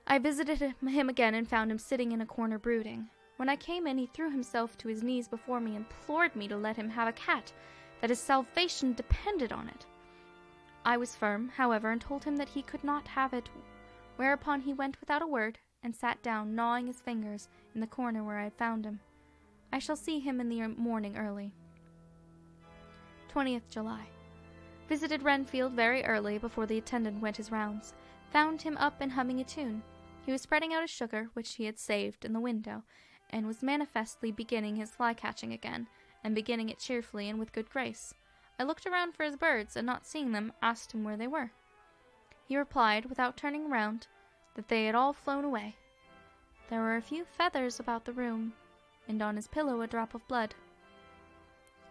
I visited him again and found him sitting in a corner brooding. When I came in, he threw himself to his knees before me and implored me to let him have a cat, that his salvation depended on it. I was firm, however, and told him that he could not have it, whereupon he went without a word, and sat down, gnawing his fingers, in the corner where I had found him. I shall see him in the morning early. 20th July. Visited Renfield very early, before the attendant went his rounds. Found him up and humming a tune. He was spreading out his sugar, which he had saved, in the window, and was manifestly beginning his fly-catching again, and beginning it cheerfully and with good grace. I looked around for his birds, and not seeing them, asked him where they were. He replied, without turning round, that they had all flown away. There were a few feathers about the room, and on his pillow a drop of blood.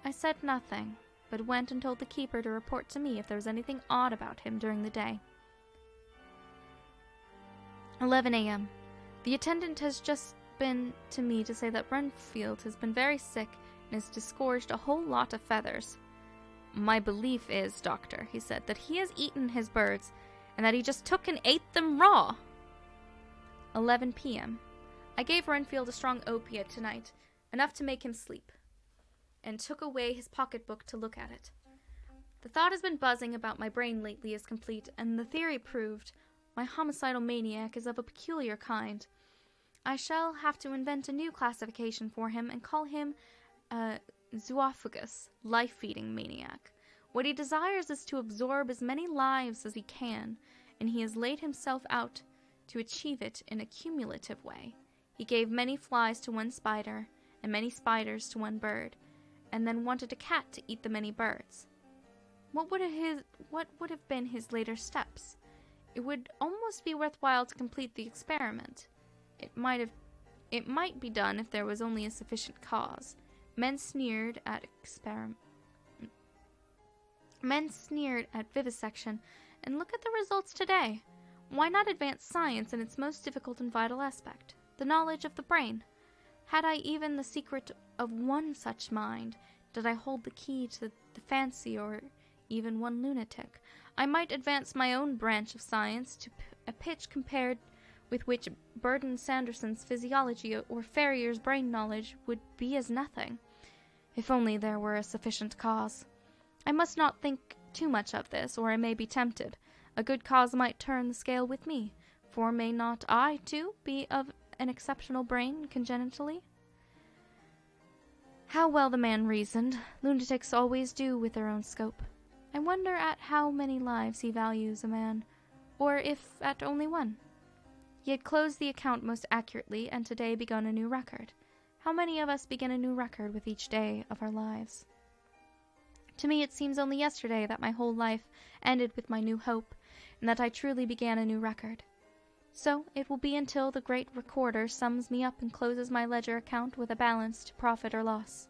I said nothing, but went and told the keeper to report to me if there was anything odd about him during the day. 11 a.m. The attendant has just been to me to say that Renfield has been very sick and has disgorged a whole lot of feathers. "My belief is, doctor," he said, "that he has eaten his birds, and that he just took and ate them raw." 11 p.m. I gave Renfield a strong opiate tonight, enough to make him sleep, and took away his pocketbook to look at it. The thought has been buzzing about my brain lately is complete, and the theory proved. My homicidal maniac is of a peculiar kind. I shall have to invent a new classification for him and call him a zoophagous, life-feeding maniac. What he desires is to absorb as many lives as he can, and he has laid himself out to achieve it in a cumulative way. He gave many flies to one spider, and many spiders to one bird, and then wanted a cat to eat the many birds. What would have been his later steps? It would almost be worthwhile to complete the experiment. It might be done if there was only a sufficient cause. Men sneered at vivisection, and look at the results today. Why not advance science in its most difficult and vital aspect, the knowledge of the brain? Had I even the secret of one such mind, did I hold the key to the fancy or even one lunatic, I might advance my own branch of science to a pitch compared with which Burton Sanderson's physiology or Ferrier's brain knowledge would be as nothing. If only there were a sufficient cause. I must not think too much of this, or I may be tempted. A good cause might turn the scale with me, for may not I, too, be of an exceptional brain congenitally? How well the man reasoned. Lunatics always do with their own scope. I wonder at how many lives he values a man, or if at only one. He had closed the account most accurately, and today begun a new record. How many of us begin a new record with each day of our lives? To me it seems only yesterday that my whole life ended with my new hope, and that I truly began a new record. So it will be until the great recorder sums me up and closes my ledger account with a balance to profit or loss.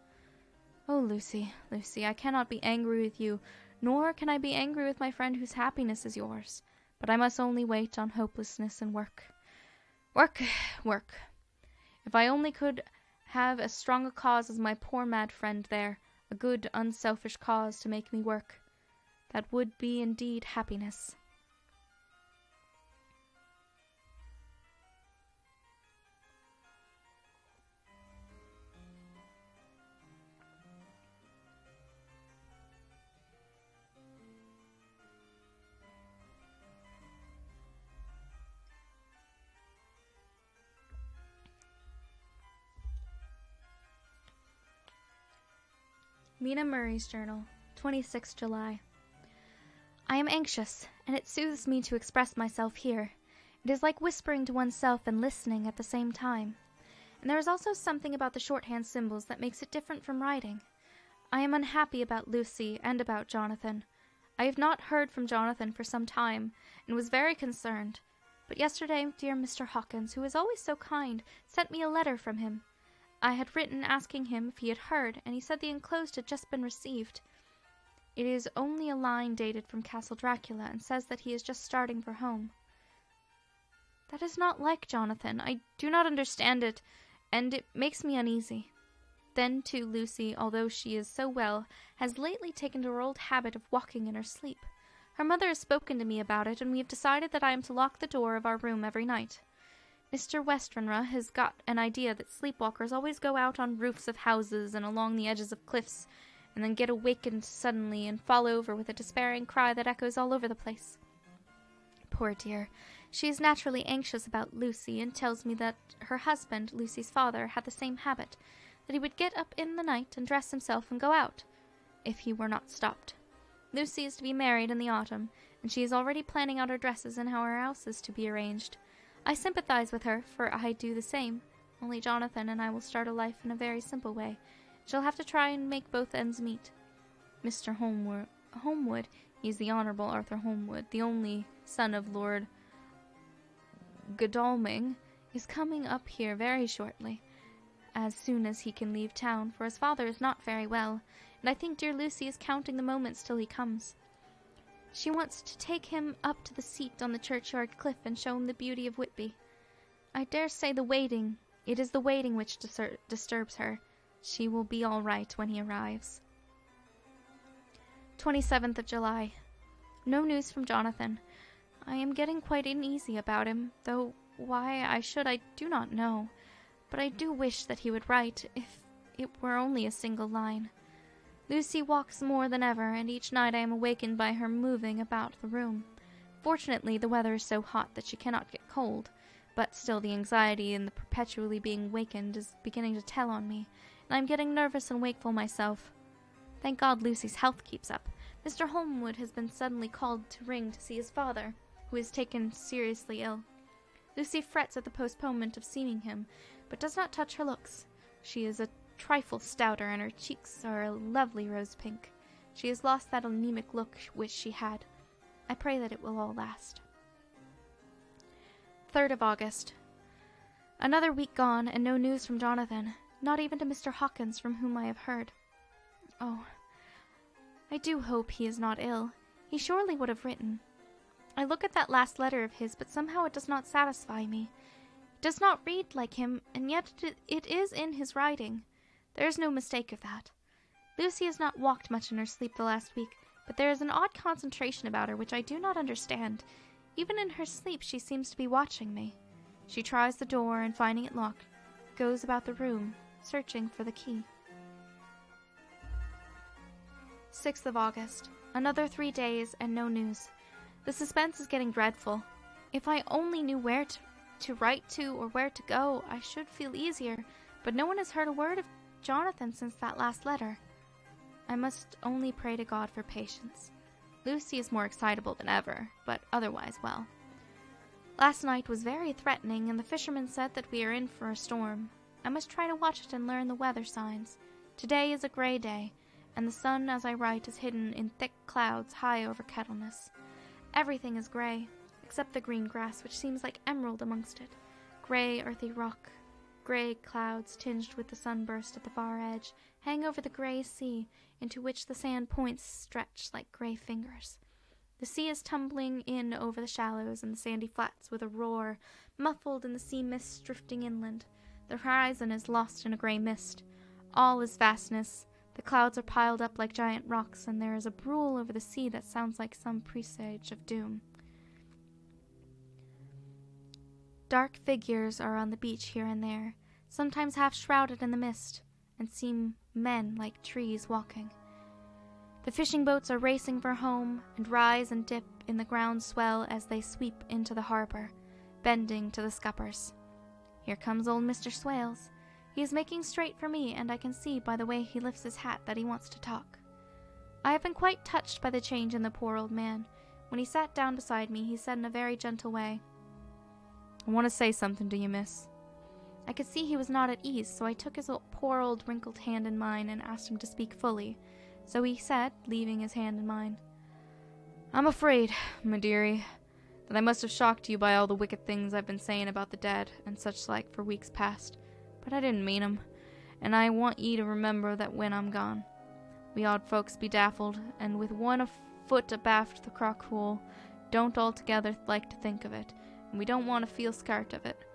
Oh, Lucy, Lucy, I cannot be angry with you, nor can I be angry with my friend whose happiness is yours, but I must only wait on hopelessness and work. Work, work. If I only could have as strong a cause as my poor mad friend there, a good, unselfish cause to make me work, that would be indeed happiness. Mina Murray's Journal, 26 July. I am anxious, and it soothes me to express myself here. It is like whispering to oneself and listening at the same time. And there is also something about the shorthand symbols that makes it different from writing. I am unhappy about Lucy and about Jonathan. I have not heard from Jonathan for some time, and was very concerned. But yesterday dear Mr. Hawkins, who is always so kind, sent me a letter from him. I had written asking him if he had heard, and he said the enclosed had just been received. It is only a line dated from Castle Dracula, and says that he is just starting for home. That is not like Jonathan. I do not understand it, and it makes me uneasy. Then, too, Lucy, although she is so well, has lately taken to her old habit of walking in her sleep. Her mother has spoken to me about it, and we have decided that I am to lock the door of our room every night. Mr. Westenra has got an idea that sleepwalkers always go out on roofs of houses and along the edges of cliffs, and then get awakened suddenly and fall over with a despairing cry that echoes all over the place. Poor dear, she is naturally anxious about Lucy, and tells me that her husband, Lucy's father, had the same habit, that he would get up in the night and dress himself and go out, if he were not stopped. Lucy is to be married in the autumn, and she is already planning out her dresses and how her house is to be arranged. I sympathize with her, for I do the same, only Jonathan and I will start a life in a very simple way. She'll have to try and make both ends meet. Mr. Holmwood, he is the Honourable Arthur Holmwood, the only son of Lord Godalming, is coming up here very shortly, as soon as he can leave town, for his father is not very well, and I think dear Lucy is counting the moments till he comes. She wants to take him up to the seat on the churchyard cliff and show him the beauty of Whitby. I dare say it is the waiting which disturbs her. She will be all right when he arrives. 27th of July. No news from Jonathan. I am getting quite uneasy about him, though why I should I do not know. But I do wish that he would write, if it were only a single line. Lucy walks more than ever, and each night I am awakened by her moving about the room. Fortunately, the weather is so hot that she cannot get cold, but still the anxiety in the perpetually being wakened is beginning to tell on me, and I am getting nervous and wakeful myself. Thank God Lucy's health keeps up. Mr. Holmwood has been suddenly called to ring to see his father, who is taken seriously ill. Lucy frets at the postponement of seeing him, but does not touch her looks. She is a trifle stouter, and her cheeks are a lovely rose pink. She has lost that anemic look which she had. I pray that it will all last. 3rd of August. Another week gone, and no news from Jonathan. not even to Mr. Hawkins, from whom I have heard. Oh, I do hope he is not ill. He surely would have written. I look at that last letter of his, but somehow it does not satisfy me. It does not read like him, and yet it is in his writing. There is no mistake of that. Lucy has not walked much in her sleep the last week, but there is an odd concentration about her which I do not understand. Even in her sleep she seems to be watching me. She tries the door, and finding it locked, goes about the room, searching for the key. 6th of August. Another 3 days, and no news. The suspense is getting dreadful. If I only knew where to write to or where to go, I should feel easier, but no one has heard a word of Jonathan since that last letter. I must only pray to God for patience. Lucy is more excitable than ever, but otherwise well. Last night was very threatening, and the fisherman said that we are in for a storm. I must try to watch it and learn the weather signs. Today is a gray day, and the sun, as I write, is hidden in thick clouds high over Kettleness. Everything is gray, except the green grass, which seems like emerald amongst it. Gray, earthy rock, gray clouds tinged with the sunburst at the far edge, hang over the gray sea, into which the sand points stretch like gray fingers. The sea is tumbling in over the shallows and the sandy flats with a roar, muffled in the sea mists drifting inland. The horizon is lost in a gray mist. All is vastness. The clouds are piled up like giant rocks, and there is a brool over the sea that sounds like some presage of doom. Dark figures are on the beach here and there, sometimes half shrouded in the mist, and seem men like trees walking. The fishing boats are racing for home, and rise and dip in the ground swell as they sweep into the harbor, bending to the scuppers. Here comes old Mr. Swales. He is making straight for me, and I can see by the way he lifts his hat that he wants to talk. I have been quite touched by the change in the poor old man. When he sat down beside me, he said in a very gentle way, "I want to say something to you, miss." I could see he was not at ease, so I took his poor old wrinkled hand in mine and asked him to speak fully. So he said, leaving his hand in mine, "I'm afraid, my dearie, that I must have shocked you by all the wicked things I've been saying about the dead and such like for weeks past. But I didn't mean 'em, and I want ye to remember that when I'm gone. We odd folks be daffled, and with one foot abaft the crock hole, don't altogether like to think of it, and we don't want to feel scart of it,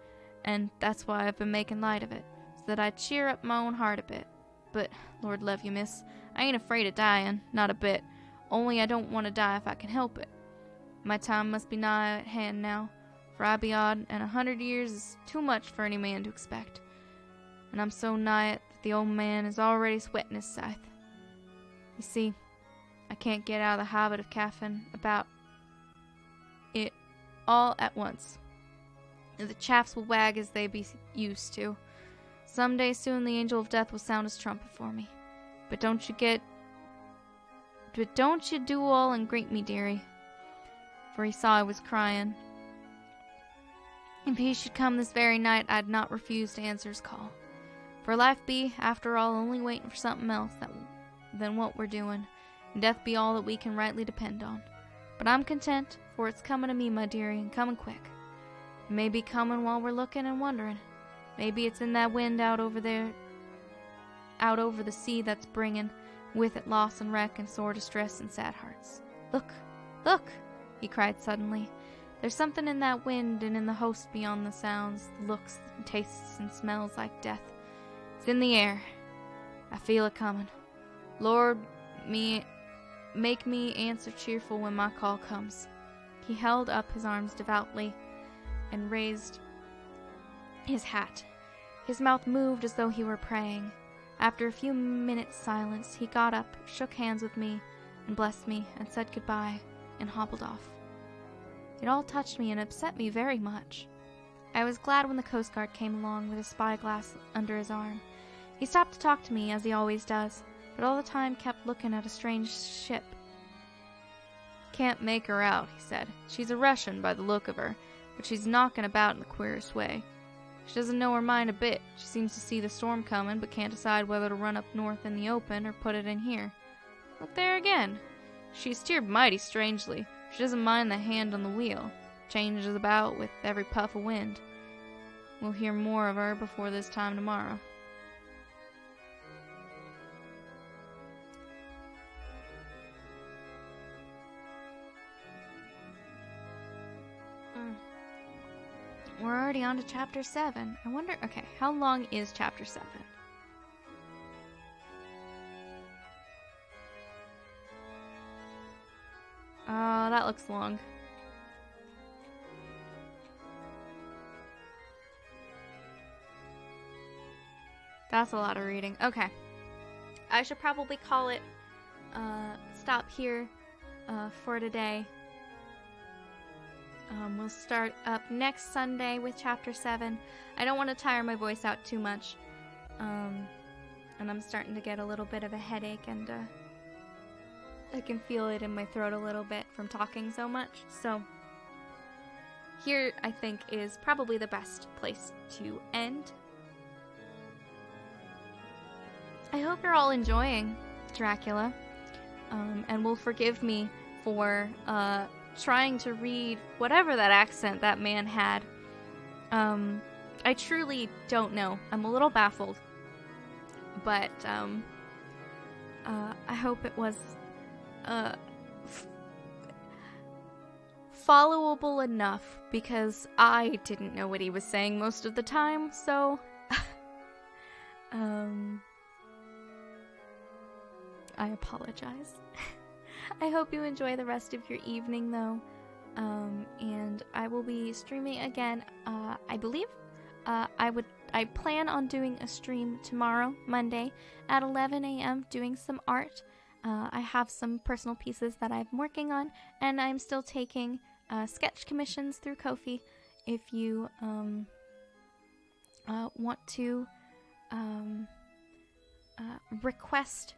and that's why I've been making light of it, so that I'd cheer up my own heart a bit. But, Lord love you, miss, I ain't afraid of dying, not a bit, only I don't want to die if I can help it. My time must be nigh at hand now, for I be odd, and 100 years is too much for any man to expect. And I'm so nigh it that the old man is already sweating his scythe. You see, I can't get out of the habit of caffing about it all at once. The chaffs will wag as they be used to. Some day soon the angel of death will sound his trumpet for me. But don't you do all and greet me, dearie." For he saw I was crying. If he should come this very night, I'd not refuse to answer his call. For life be, after all, only waiting for something else than what we're doing, and death be all that we can rightly depend on. But I'm content, for it's coming to me, my dearie, and coming quick. It may be coming while we're looking and wondering. Maybe it's in that wind out over the sea that's bringing with it loss and wreck and sore distress and sad hearts. Look, look, he cried suddenly. There's something in that wind and in the host beyond the sounds, the looks, and tastes, and smells like death. It's in the air. I feel it coming. Lord, make me answer cheerful when my call comes." He held up his arms devoutly and raised his hat. His mouth moved as though he were praying. After a few minutes' silence, he got up, shook hands with me, and blessed me, and said goodbye, and hobbled off. It all touched me and upset me very much. I was glad when the Coast Guard came along with a spyglass under his arm. He stopped to talk to me, as he always does, but all the time kept looking at a strange ship. "Can't make her out," he said. "She's a Russian by the look of her, but she's knocking about in the queerest way. She doesn't know her mind a bit. She seems to see the storm coming, but can't decide whether to run up north in the open or put it in here. Look there again. She's steered mighty strangely. She doesn't mind the hand on the wheel. Changes about with every puff of wind. We'll hear more of her before this time tomorrow." We're already on to chapter 7. I wonder, okay, how long is chapter 7? Oh, that looks long. That's a lot of reading. Okay. I should probably call it, stop here, for today. We'll start up next Sunday with chapter 7. I don't want to tire my voice out too much. And I'm starting to get a little bit of a headache, and I can feel it in my throat a little bit from talking so much. So here, I think, is probably the best place to end. I hope you're all enjoying Dracula, and will forgive me for trying to read whatever that accent that man had. I truly don't know. I'm a little baffled, but I hope it was followable enough, because I didn't know what he was saying most of the time, so I apologize. I hope you enjoy the rest of your evening, though, and I will be streaming again. I believe I plan on doing a stream tomorrow, Monday, at 11 a.m. doing some art. I have some personal pieces that I'm working on, and I'm still taking sketch commissions through Ko-fi. If you want to request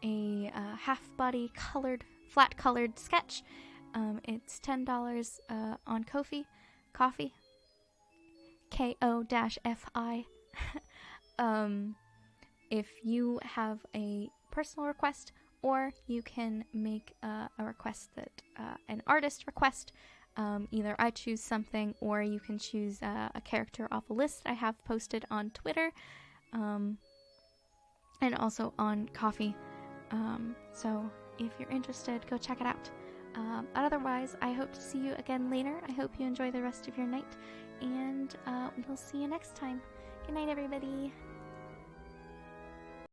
a half-body flat colored sketch, it's $10 on Ko-fi, Ko-fi, Ko-fi. If you have a personal request, or you can make a request that an artist request. Either I choose something, or you can choose a character off a list I have posted on Twitter, and also on Ko-fi. So if you're interested, go check it out. Otherwise, I hope to see you again later. I hope you enjoy the rest of your night, and we'll see you next time. Good night, everybody.